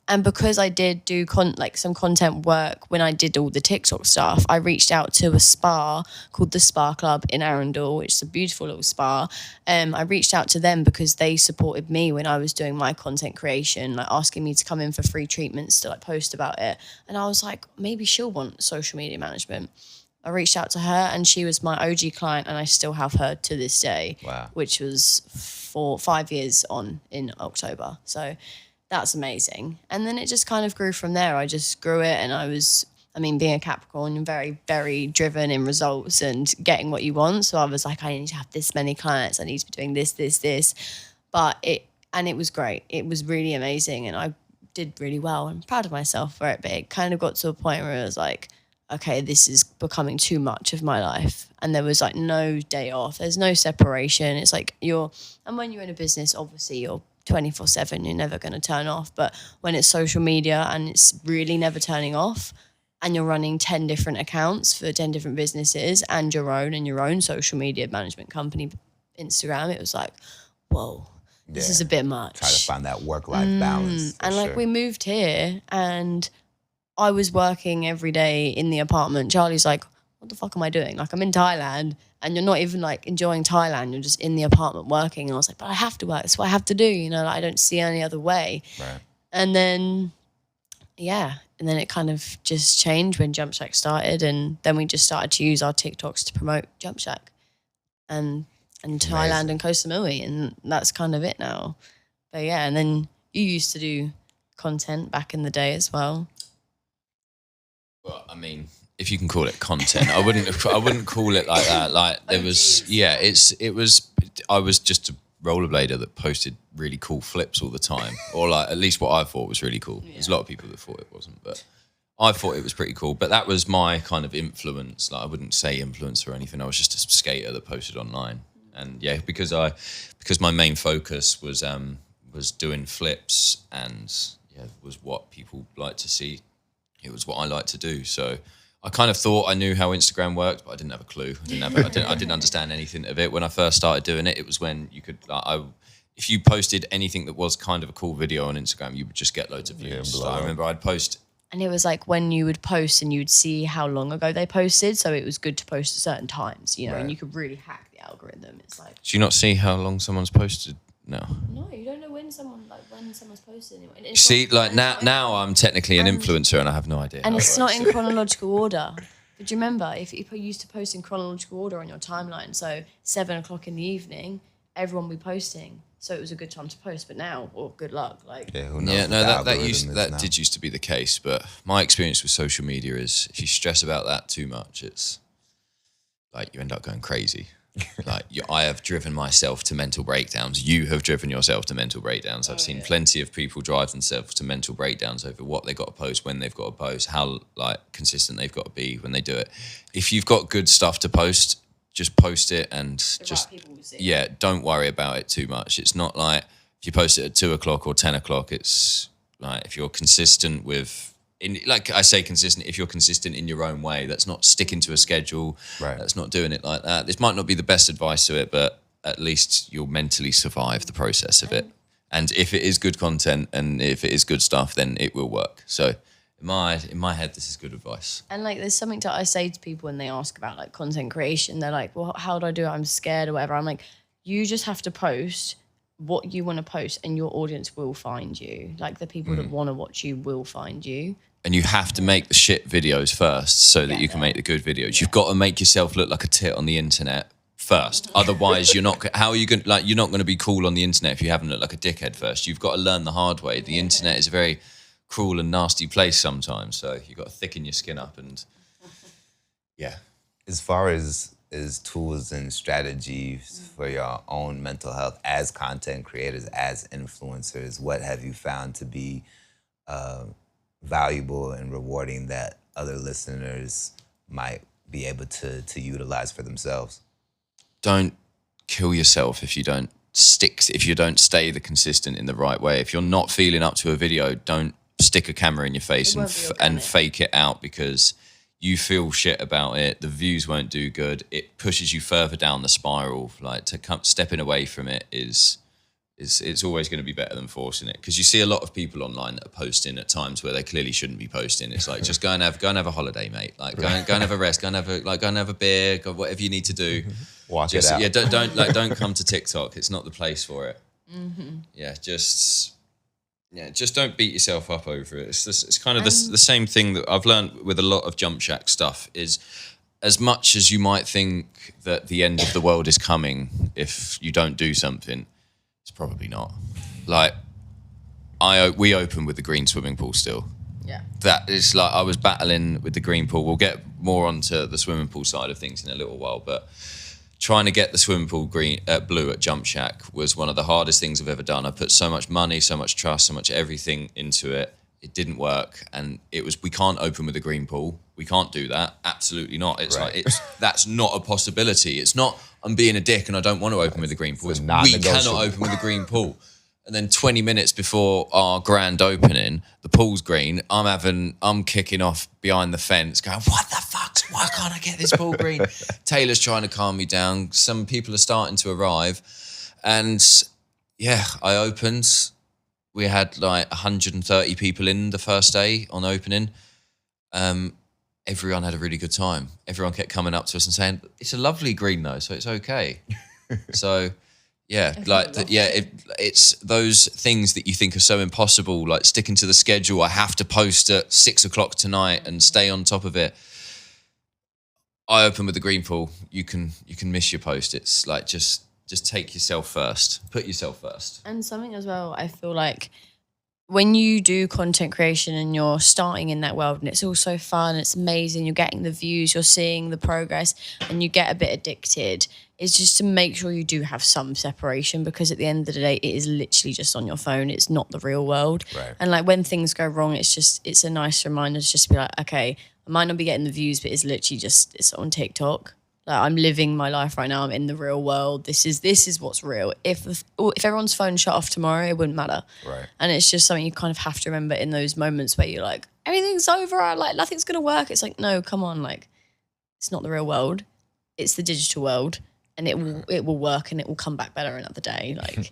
And because I did do some content work when I did all the TikTok stuff, I reached out to a spa called the Spa Club in Arundel, which is a beautiful little spa. I reached out to them because they supported me when I was doing my content creation, like asking me to come in for free treatments to like post about it. And I was like, maybe she'll want social media management. I reached out to her and she was my OG client and I still have her to this day, which was 5 years on in October. So that's amazing. And then it just kind of grew from there. I just grew it and being a Capricorn, you're very, very driven in results and getting what you want. So I was like, I need to have this many clients. I need to be doing this. But it was great. It was really amazing. And I did really well. I'm proud of myself for it. But it kind of got to a point where it was like, okay, this is becoming too much of my life. And there was like no day off. There's no separation. It's like and when you're in a business, obviously you're 24/7, you're never going to turn off. But when it's social media and it's really never turning off and you're running 10 different accounts for 10 different businesses and your own social media management company, Instagram, it was like, whoa, this is a bit much. Try to find that work-life balance. And like we moved here and I was working every day in the apartment. Charlie's like, what the fuck am I doing? Like I'm in Thailand and you're not even like enjoying Thailand. You're just in the apartment working. And I was like, but I have to work. That's what I have to do. You know, like, I don't see any other way. Right. And then, and then it kind of just changed when Jump Shack started. And then we just started to use our TikToks to promote Jump Shack and Thailand and Koh Samui. And that's kind of it now. But yeah, and then you used to do content back in the day as well. Well, I mean, if you can call it content, I wouldn't call it like that. Like there was, I was just a rollerblader that posted really cool flips all the time, or like at least what I thought was really cool. There's a lot of people that thought it wasn't, but I thought it was pretty cool. But that was my kind of influence. Like I wouldn't say influencer or anything. I was just a skater that posted online, and because my main focus was doing flips and was what people like to see. It was what I like to do. So I kind of thought I knew how Instagram worked, but I didn't have a clue. I didn't understand anything of it. When I first started doing it, it was when you could, if you posted anything that was kind of a cool video on Instagram, you would just get loads of views. So I remember I'd post. And it was like when you would post and you'd see how long ago they posted. So it was good to post at certain times, you know, and you could really hack the algorithm. It's like. Do you not see how long someone's posted? No, you don't know when someone's posted anyway. See, like now I'm technically an influencer and I have no idea. And it's not in chronological order. But do you remember if you used to post in chronological order on your timeline? So 7 o'clock in the evening, everyone would be posting. So it was a good time to post. But now, well, good luck. Like who knows? That did used to be the case. But my experience with social media is if you stress about that too much, it's like you end up going crazy. Like I have driven myself to mental breakdowns. You have driven yourself to mental breakdowns. I've seen plenty of people drive themselves to mental breakdowns over what they've got to post, when they've got to post, how like consistent they've got to be when they do it. If you've got good stuff to post, just post it and don't worry about it too much. It's not like if you post it at 2 o'clock or 10 o'clock, it's like if you're consistent with like I say, consistent. If you're consistent in your own way, that's not sticking to a schedule. Right. That's not doing it like that. This might not be the best advice to it, but at least you'll mentally survive the process of it. And if it is good content and if it is good stuff, then it will work. So in my head, this is good advice. And like, there's something that I say to people when they ask about like content creation. They're like, well, how do I do it? I'm scared or whatever. I'm like, you just have to post what you want to post and your audience will find you. Like the people that want to watch you will find you. And you have to make the shit videos first so that you can make the good videos. You've got to make yourself look like a tit on the internet first. Otherwise, you're not. How are you going? Like, you're not going to be cool on the internet if you haven't looked like a dickhead first. You've got to learn the hard way. The internet is a very cruel and nasty place sometimes. So you've got to thicken your skin up and As far as tools and strategies for your own mental health as content creators, as influencers, what have you found to be valuable and rewarding that other listeners might be able to utilize for themselves? Don't kill yourself if you don't stay consistent in the right way. If you're not feeling up to a video, don't stick a camera in your face and fake it out because you feel shit about it. The views won't do good. It pushes you further down the spiral. Like stepping away from it is It's always going to be better than forcing it, because you see a lot of people online that are posting at times where they clearly shouldn't be posting. It's like, just go and have a holiday, mate. Like go and have a rest. Go and have a beer. Go whatever you need to do. Walk it out. Yeah, don't come to TikTok. It's not the place for it. Yeah, just don't beat yourself up over it. It's kind of the same thing that I've learned with a lot of Jump Shack stuff is, as much as you might think that the end of the world is coming if you don't do something, it's probably not. Like, we open with the green swimming pool still. Yeah. That is like, I was battling with the green pool. We'll get more onto the swimming pool side of things in a little while, but trying to get the swimming pool blue at Jump Shack was one of the hardest things I've ever done. I put so much money, so much trust, so much everything into it. It didn't work, and we can't open with a green pool. We can't do that. Absolutely not. It's right. like, that's not a possibility. It's not, I'm being a dick and I don't want to open with a green pool. It's we cannot open with a green pool. And then 20 minutes before our grand opening, the pool's green. I'm kicking off behind the fence going, what the fuck? Why can't I get this pool green? Tayla's trying to calm me down. Some people are starting to arrive. And yeah, I opened. We had like 130 people in the first day on opening. Everyone had a really good time. Everyone kept coming up to us and saying, it's a lovely green though, so it's okay. So yeah, it's those things that you think are so impossible, like sticking to the schedule. I have to post at 6 o'clock tonight and stay on top of it. I open with the green pool. You can miss your post. It's like, just take yourself first. Put yourself first. And something as well, I feel like when you do content creation and you're starting in that world and it's all so fun, it's amazing, you're getting the views, you're seeing the progress, and you get a bit addicted, it's just to make sure you do have some separation, because at the end of the day, it is literally just on your phone. It's not the real world. Right. And like when things go wrong, it's a nice reminder to just be like, okay, I might not be getting the views, but it's literally it's on TikTok. Like, I'm living my life right now. I'm in the real world. This is what's real. If everyone's phone shut off tomorrow, it wouldn't matter. Right. And it's just something you kind of have to remember in those moments where you're like, everything's over. Like, nothing's gonna work. It's like, no, come on. Like, it's not the real world. It's the digital world, and it will work, and it will come back better another day. Like,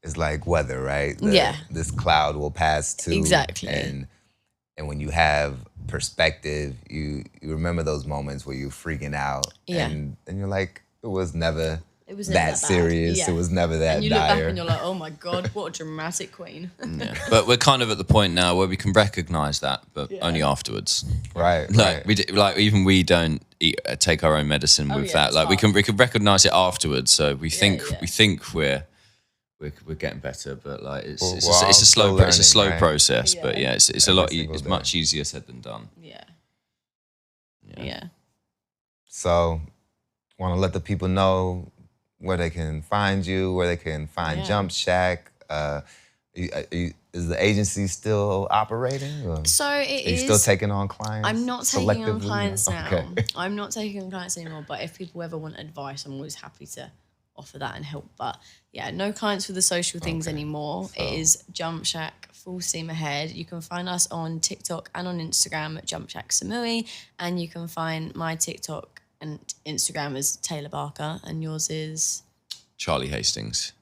it's like weather, right? This cloud will pass too. Exactly. And when you have perspective, you remember those moments where you're freaking out, and you're like, it was never that serious. Yeah. It was never that dire. And you look back and you're like, oh my God, what a dramatic queen. Yeah. But we're kind of at the point now where we can recognise that, but only afterwards. Right. Like we don't take our own medicine with that. Like we can recognise it afterwards. So we think we're getting better, but like it's a slow process. Yeah. But yeah, it's much easier said than done. Yeah. So, want to let the people know where they can find you, where they can find Jump Shack. Is the agency still operating? Or so are you still taking on clients? I'm not taking on clients now. Okay. I'm not taking on clients anymore. But if people ever want advice, I'm always happy to offer that and help. But yeah, no clients for the social things anymore. So. It is Jump Shack, full steam ahead. You can find us on TikTok and on Instagram at Jump Shack Samui, and you can find my TikTok and Instagram as Tayla Barker, and yours is Charley Hastings.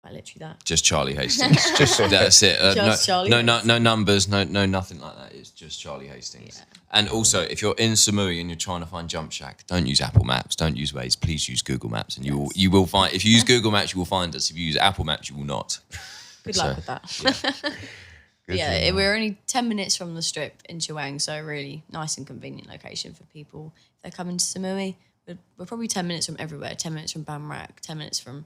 Literally that. Just Charley Hastings. That's it. Charley. No numbers. No nothing like that. It's just Charley Hastings. Yeah. And also, if you're in Samui and you're trying to find Jump Shack, don't use Apple Maps. Don't use Waze. Please use Google Maps, and you will find. If you use Google Maps, you will find us. If you use Apple Maps, you will not. Good luck with that. Yeah, we're only 10 minutes from the Strip in Chewang, so really nice and convenient location for people. If they're coming to Samui, we're probably 10 minutes from everywhere. 10 minutes from Bam Rak, 10 minutes from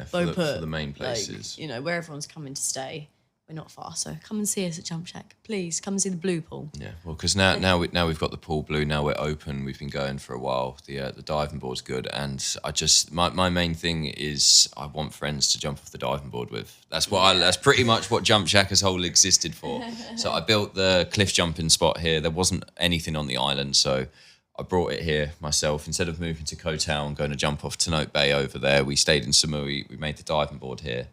for the main places. Like, where everyone's coming to stay. We're not far, so come and see us at Jump Shack. Please, come and see the blue pool. Yeah, well, because now we've got the pool blue, now we're open, we've been going for a while. The diving board's good, and I just, my main thing is I want friends to jump off the diving board with. That's that's pretty much what Jump Shack as whole existed for. So I built the cliff jumping spot here. There wasn't anything on the island, so I brought it here myself. Instead of moving to Koh Tao and going to jump off Tanote Bay over there, we stayed in Samui. We made the diving board here.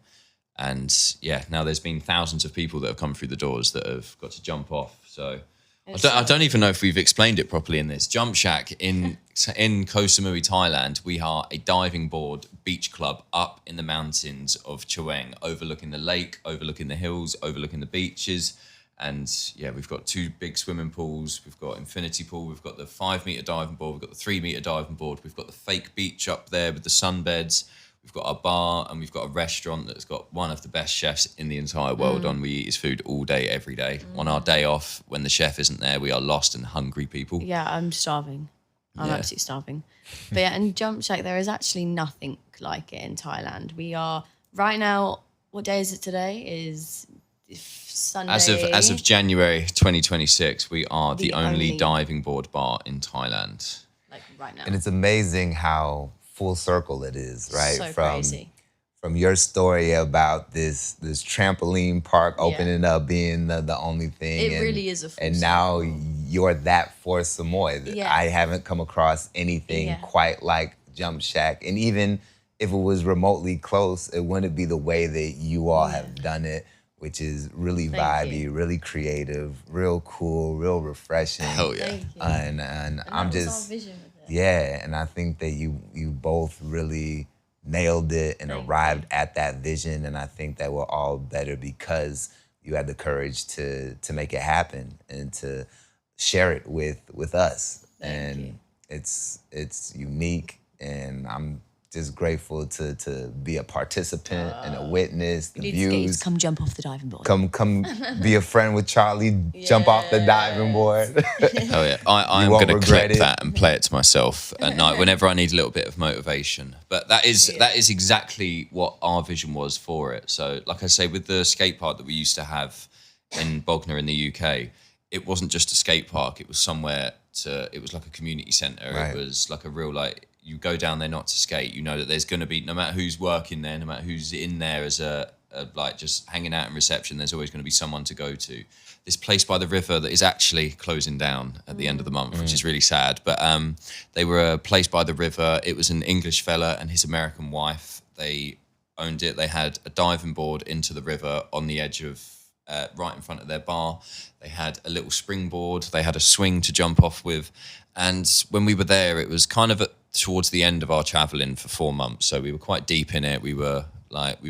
And yeah, now there's been thousands of people that have come through the doors that have got to jump off. So I don't even know if we've explained it properly in this. Jump Shack in in Koh Samui, Thailand, we are a diving board beach club up in the mountains of Chaweng, overlooking the lake, overlooking the hills, overlooking the beaches. And yeah, we've got 2 big swimming pools. We've got infinity pool. We've got the 5-meter diving board. We've got the 3-meter diving board. We've got the fake beach up there with the sunbeds. We've got a bar, and we've got a restaurant that's got one of the best chefs in the entire world on. We eat his food all day, every day. On our day off, when the chef isn't there, we are lost and hungry people. Yeah, I'm starving. I'm absolutely starving. But yeah, and Jump Shack, there is actually nothing like it in Thailand. We are, right now, what day is it today? Is Sunday. As of January 2026, we are the only diving board bar in Thailand. Like right now. And it's amazing how full circle it is, right? So crazy. From your story about this trampoline park opening up being the only thing. It really is a full And circle. now you're that for Samoy. Yeah. I haven't come across anything quite like Jump Shack. And even if it was remotely close, it wouldn't be the way that you all have done it, which is really vibey, really creative, real cool, real refreshing. Hell yeah. And I'm that was just, our vision with it. yeah, and I think that you both really nailed it and arrived at that vision, and I think that we're all better because you had the courage to make it happen and to share it with us. Thank you. It's unique, and I'm just grateful to be a participant and a witness. The views. Come jump off the diving board. Come be a friend with Charley. Jump off the diving board. Oh yeah, I'm going to clip that and play it to myself at night whenever I need a little bit of motivation. But that is exactly what our vision was for it. So, like I say, with the skate park that we used to have in Bognor in the UK, it wasn't just a skate park. It was somewhere it was like a community centre. Right. It was like a real you go down there not to skate. You know that there's going to be, no matter who's working there, no matter who's in there as a just hanging out in reception, there's always going to be someone to go to. This place by the river that is actually closing down at the end of the month, which is really sad. But they were a place by the river. It was an English fella and his American wife. They owned it. They had a diving board into the river on the edge of, right in front of their bar. They had a little springboard. They had a swing to jump off with. And when we were there, it was kind of towards the end of our traveling for 4 months. So we were quite deep in it. We were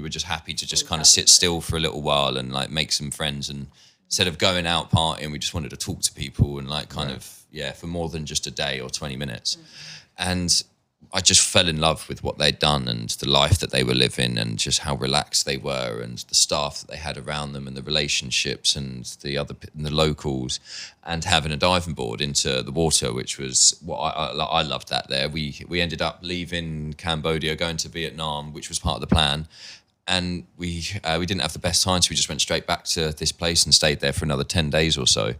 just happy to just kind of sit still for a little while and make some friends. And instead of going out partying, we just wanted to talk to people and for more than just a day or 20 minutes. And I just fell in love with what they'd done and the life that they were living and just how relaxed they were and the staff that they had around them and the relationships and the locals, and having a diving board into the water, which was what I loved that there. We ended up leaving Cambodia, going to Vietnam, which was part of the plan. And we didn't have the best time, so we just went straight back to this place and stayed there for another 10 days or so.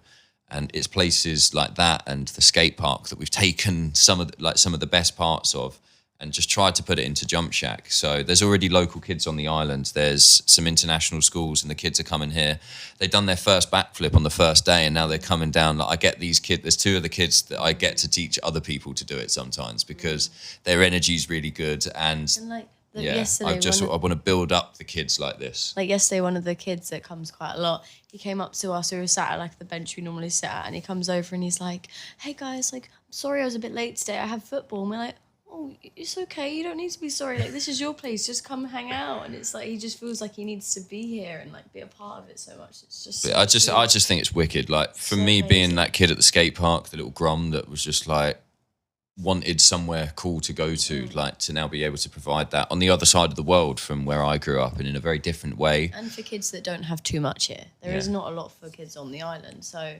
And it's places like that and the skate park that we've taken some of the best parts of and just tried to put it into Jump Shack. So there's already local kids on the island. There's some international schools and the kids are coming here. They've done their first backflip on the first day and now they're coming down. I get these kids, there's 2 of the kids that I get to teach other people to do it sometimes because their energy is really good. And yesterday, I want to build up the kids like this. Like yesterday, one of the kids that comes quite a lot, he came up to us. We were sat at the bench we normally sit at, and he comes over and he's like, "Hey guys, I'm sorry I was a bit late today. I have football." And we're like, "Oh, it's okay. You don't need to be sorry. This is your place. Just come hang out." And it's he just feels like he needs to be here and be a part of it so much. It's just. I just think it's wicked. For me, amazing. Being that kid at the skate park, the little grom that was just wanted somewhere cool to go to, to now be able to provide that on the other side of the world from where I grew up and in a very different way. And for kids that don't have too much here. There is not a lot for kids on the island. So,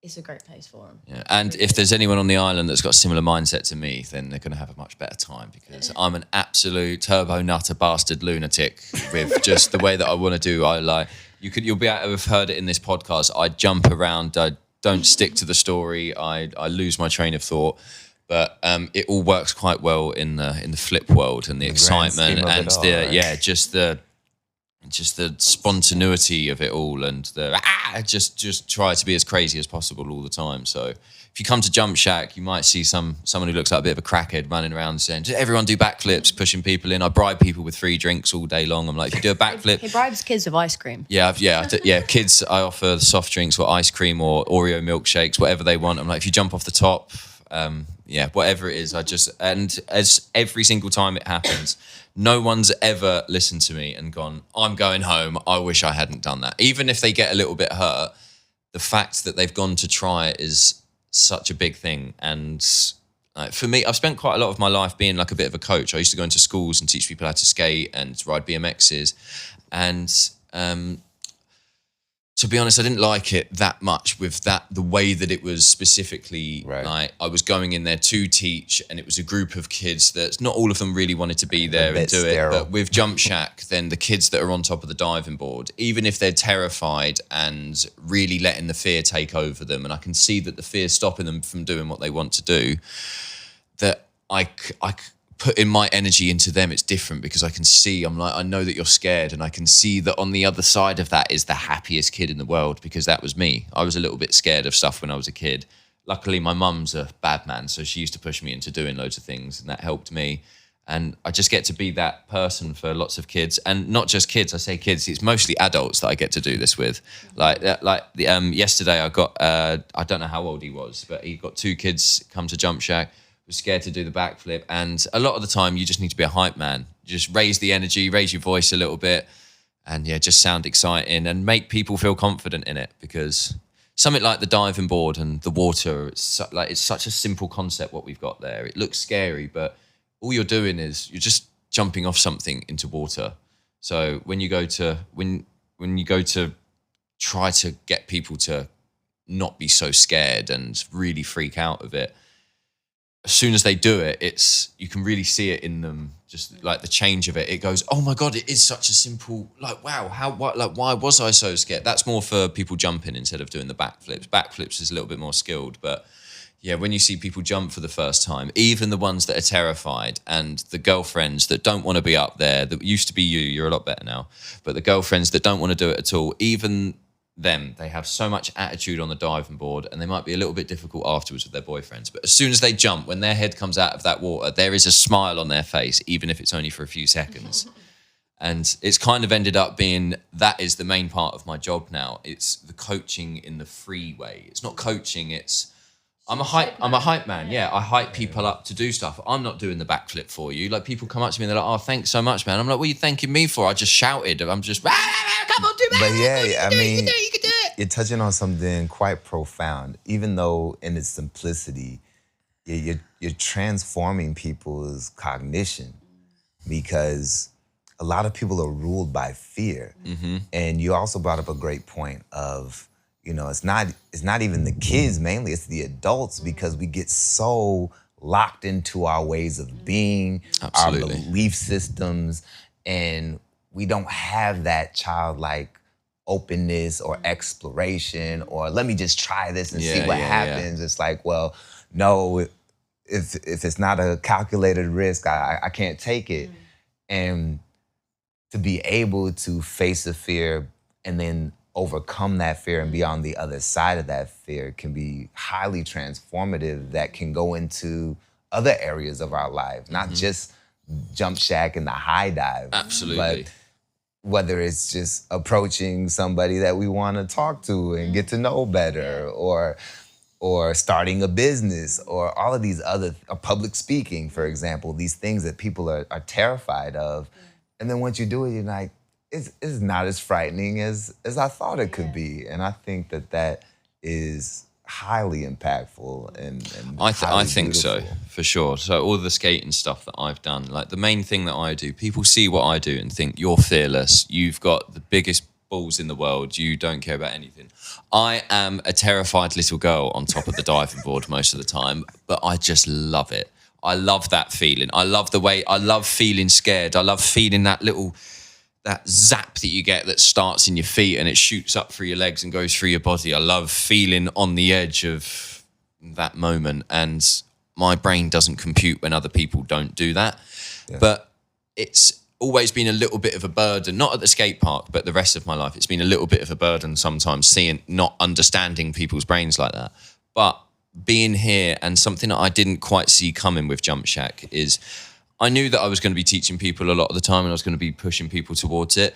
it's a great place for them. Yeah. And if there's anyone on the island that's got a similar mindset to me, then they're going to have a much better time because I'm an absolute turbo nutter bastard lunatic with just the way that I want to do. You'll be able to have heard it in this podcast. I jump around. I don't stick to the story. I lose my train of thought. But it all works quite well in the flip world and the excitement and just the spontaneity of it all and just try to be as crazy as possible all the time. So if you come to Jump Shack, you might see someone who looks like a bit of a crackhead running around saying, "Everyone do backflips," pushing people in. I bribe people with free drinks all day long. I'm like, if you do a backflip, he bribes kids with ice cream. Kids. I offer soft drinks or ice cream or Oreo milkshakes, whatever they want. I'm like, if you jump off the top. Yeah, whatever it is, and as every single time it happens, no one's ever listened to me and gone, I'm going home, I wish I hadn't done that. Even if they get a little bit hurt, the fact that they've gone to try it is such a big thing. And for me, I've spent quite a lot of my life being like a bit of a coach. I used to go into schools and teach people how to skate and ride BMXs. And to be honest, I didn't like it that much with the way that it was specifically. Right. Like I was going in there to teach, and it was a group of kids that not all of them really wanted to be there and do sterile. It. But with Jump Shack, then the kids that are on top of the diving board, even if they're terrified and really letting the fear take over them, and I can see that the fear is stopping them from doing what they want to do, that I put in my energy into them, it's different because I can see, I know that you're scared, and I can see that on the other side of that is the happiest kid in the world, because that was me. I was a little bit scared of stuff when I was a kid. Luckily, my mum's a bad man, so she used to push me into doing loads of things, and that helped me. And I just get to be that person for lots of kids, and not just kids. I say kids, it's mostly adults that I get to do this with. Yesterday I got, I don't know how old he was, but he got 2 kids come to Jump Shack, was scared to do the backflip, and a lot of the time you just need to be a hype man. You just raise the energy, raise your voice a little bit, and just sound exciting and make people feel confident in it, because something like the diving board and the water, it's such a simple concept what we've got there. It looks scary, but all you're doing is you're just jumping off something into water. So when you go to try to get people to not be so scared and really freak out of it, as soon as they do it, you can really see it in them, just like the change of it. It goes, oh my God, it is such a simple, wow, why was I so scared? That's more for people jumping instead of doing the backflips. Backflips is a little bit more skilled, but yeah, when you see people jump for the first time, even the ones that are terrified and the girlfriends that don't want to be up there, that used to be you're a lot better now, but the girlfriends that don't want to do it at all, even them, they have so much attitude on the diving board, and they might be a little bit difficult afterwards with their boyfriends, but as soon as they jump, when their head comes out of that water, there is a smile on their face, even if it's only for a few seconds. And it's kind of ended up being, that is the main part of my job now. It's the coaching in the free way. It's not coaching, it's I'm a hype man. Yeah, I hype people up to do stuff. I'm not doing the backflip for you. Like, people come up to me and they're like, "Oh, thanks so much, man." I'm like, "What are you thanking me for?" I just shouted. I'm just, come on, do it. But yeah, you can do it. You're touching on something quite profound. Even though in its simplicity, you're transforming people's cognition, because a lot of people are ruled by fear. Mm-hmm. And you also brought up a great point of, it's not even the kids mainly, it's the adults, because we get so locked into our ways of being, Absolutely. Our belief systems, and we don't have that childlike openness or exploration, or let me just try this and see what happens. Yeah. It's like, well, no, if it's not a calculated risk, I can't take it. Mm. And to be able to face a fear and then overcome that fear and be on the other side of that fear can be highly transformative. That can go into other areas of our life, not just Jump Shack and the high dive. Absolutely. But whether it's just approaching somebody that we want to talk to and get to know better, or starting a business, or all of these other, public speaking, for example, these things that people are terrified of. And then once you do it, you're like, it's not as frightening as I thought it could be. And I think that is highly impactful and I think so, for sure. So all the skating stuff that I've done, like the main thing that I do, people see what I do and think, you're fearless, you've got the biggest balls in the world, you don't care about anything. I am a terrified little girl on top of the diving board most of the time, but I just love it. I love that feeling. I love feeling scared. I love feeling that zap that you get that starts in your feet and it shoots up through your legs and goes through your body. I love feeling on the edge of that moment, and my brain doesn't compute when other people don't do that. Yeah. But it's always been a little bit of a burden, not at the skate park, but the rest of my life. It's been a little bit of a burden sometimes, not understanding people's brains like that. But being here, and something that I didn't quite see coming with Jump Shack, is I knew that I was going to be teaching people a lot of the time and I was going to be pushing people towards it.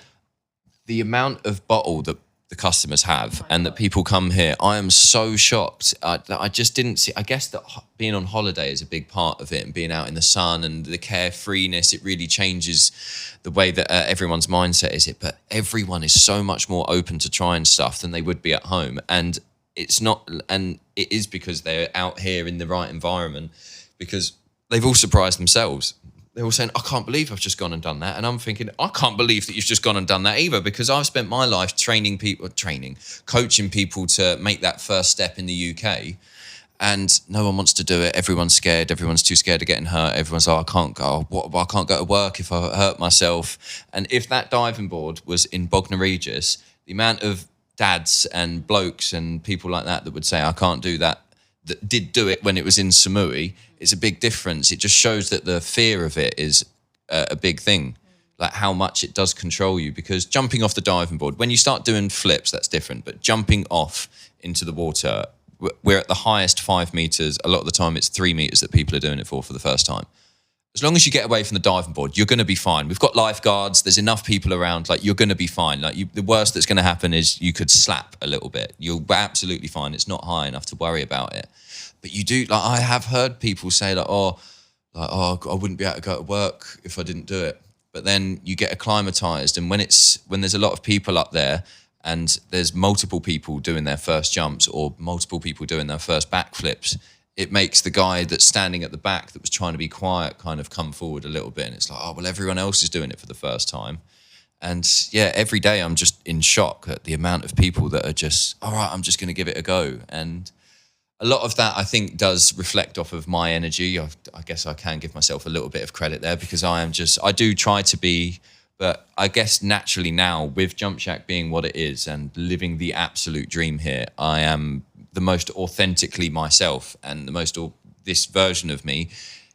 The amount of bottle that the customers have, and that people come here. I am so shocked. I just didn't see. I guess that being on holiday is a big part of it, and being out in the sun and the carefreeness. It really changes the way that everyone's mindset is. But everyone is so much more open to trying stuff than they would be at home, and it's not. And it is because they're out here in the right environment, because they've all surprised themselves. They're all saying, I can't believe I've just gone and done that. And I'm thinking, I can't believe that you've just gone and done that either, because I've spent my life coaching people to make that first step in the UK. And no one wants to do it. Everyone's scared. Everyone's too scared of getting hurt. Everyone's like, I can't go. I can't go to work if I hurt myself. And if that diving board was in Bognor Regis, the amount of dads and blokes and people like that would say, I can't do that did do it when it was in Samui, is a big difference. It just shows that the fear of it is a big thing, like how much it does control you. Because jumping off the diving board, when you start doing flips, that's different. But jumping off into the water, we're at the highest 5 meters. A lot of the time it's 3 meters that people are doing it for the first time. As long as you get away from the diving board, you're going to be fine. We've got lifeguards. There's enough people around. Like, you're going to be fine. Like, the worst that's going to happen is you could slap a little bit. You're absolutely fine. It's not high enough to worry about it. But you do, like, I have heard people say like, I wouldn't be able to go to work if I didn't do it. But then you get acclimatized, and when there's a lot of people up there, and there's multiple people doing their first jumps or multiple people doing their first backflips, it makes the guy that's standing at the back that was trying to be quiet kind of come forward a little bit. And it's like, oh, well, everyone else is doing it for the first time. And yeah, every day I'm just in shock at the amount of people that are just, all right, I'm just going to give it a go. And a lot of that, I think, does reflect off of my energy. I guess I can give myself a little bit of credit there, because I do try to be, but I guess naturally now, with Jump Shack being what it is and living the absolute dream here, I am the most authentically myself, and this version of me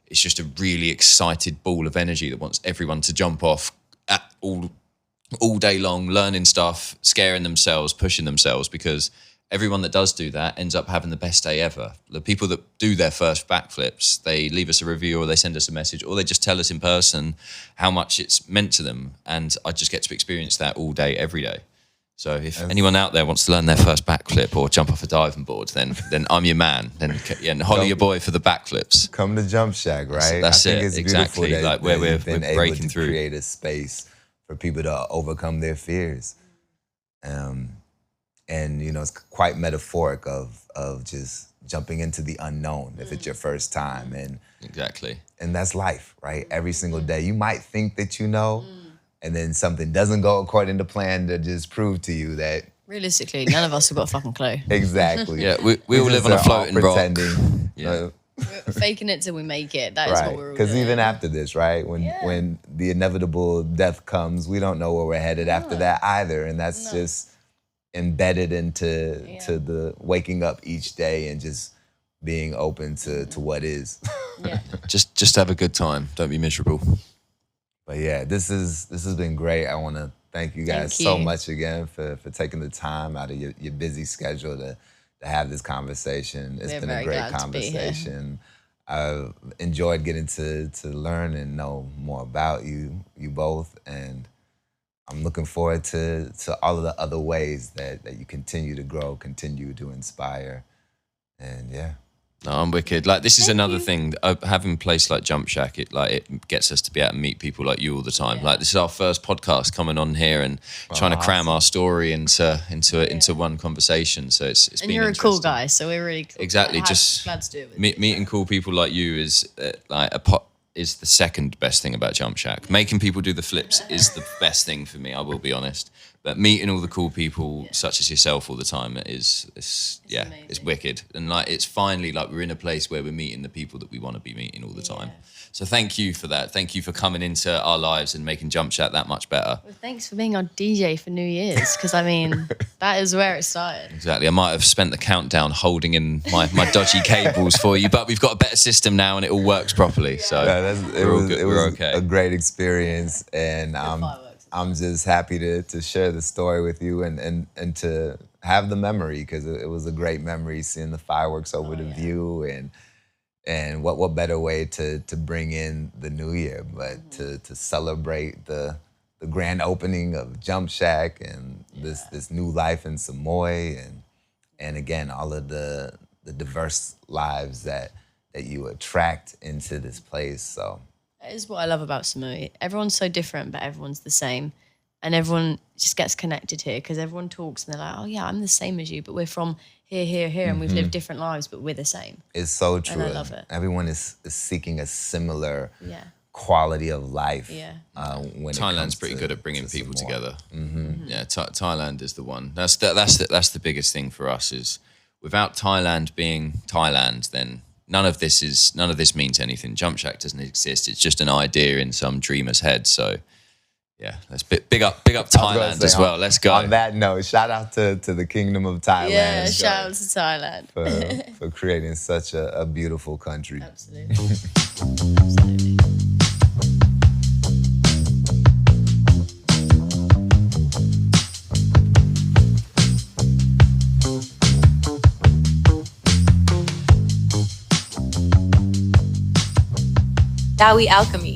is just a really excited ball of energy that wants everyone to jump off all day long, learning stuff, scaring themselves, pushing themselves, because everyone that does do that ends up having the best day ever. The people that do their first backflips, they leave us a review, or they send us a message, or they just tell us in person how much it's meant to them. And I just get to experience that all day, every day. So if anyone out there wants to learn their first backflip or jump off a diving board, then I'm your man. Then holler your boy for the backflips. Come to Jump Shack, right? That's I think it, it's exactly. Beautiful like where we're been breaking able to through. Create a space for people to overcome their fears. And it's quite metaphoric of just jumping into the unknown if it's your first time. And exactly. And that's life, right? Every single day. You might think that you know, and then something doesn't go according to plan to just prove to you that realistically, none of us have got a fucking clue. Exactly. Yeah, we all live on a floating rock. Yeah. We're faking it till we make it. That is what we're all doing. Because even after this, right, when the inevitable death comes, we don't know where we're headed after that either. And that's just embedded into the waking up each day and just being open to what is. Yeah. Just have a good time. Don't be miserable. But yeah, this has been great. I want to thank you guys so much again for taking the time out of your busy schedule to have this conversation. It's been a great conversation. I've enjoyed getting to learn and know more about you both, and I'm looking forward to all of the other ways that you continue to grow, continue to inspire, and yeah. No, I'm wicked. Like, this is another thing. Having a place like Jump Shack, it gets us to be able to meet people like you all the time. Yeah. Like, this is our first podcast coming on here and trying to cram our story into one conversation. So it's been you're a cool guy, so we're really cool. Exactly. Just glad to do it with meeting cool people like you is is the second best thing about Jump Shack. Making people do the flips is the best thing for me, I will be honest. But meeting all the cool people such as yourself all the time it's wicked. And like, it's finally like we're in a place where we're meeting the people that we want to be meeting all the time. So thank you for that. Thank you for coming into our lives and making Jump Shack that much better. Well, thanks for being our DJ for New Year's, because I mean, that is where it started. Exactly. I might have spent the countdown holding in my dodgy cables for you, but we've got a better system now and it all works properly. So it was okay. A great experience, and I'm just happy to share the story with you and to have the memory, because it was a great memory seeing the fireworks over the view, and what better way to bring in the new year but to celebrate the the grand opening of Jump Shack and this new life in Samoy and again all of the diverse lives that you attract into this place. So that is what I love about Samoy. Everyone's so different, but everyone's the same. And everyone just gets connected here because everyone talks and they're like, oh yeah, I'm the same as you, but we're from here, and we've lived different lives, but we're the same. It's so true. And I love it. Everyone is seeking a similar quality of life. Yeah. When Thailand's pretty good at bringing people together. Yeah, Thailand is the one. That's the biggest thing for us is without Thailand being Thailand, then none of this means anything. Jump Shack doesn't exist. It's just an idea in some dreamer's head. So yeah, let's big up Thailand as well. Let's go. On that note, shout out to the Kingdom of Thailand. Yeah, shout out to Thailand. for creating such a beautiful country. Absolutely. Absolutely. Taowi Alchemy.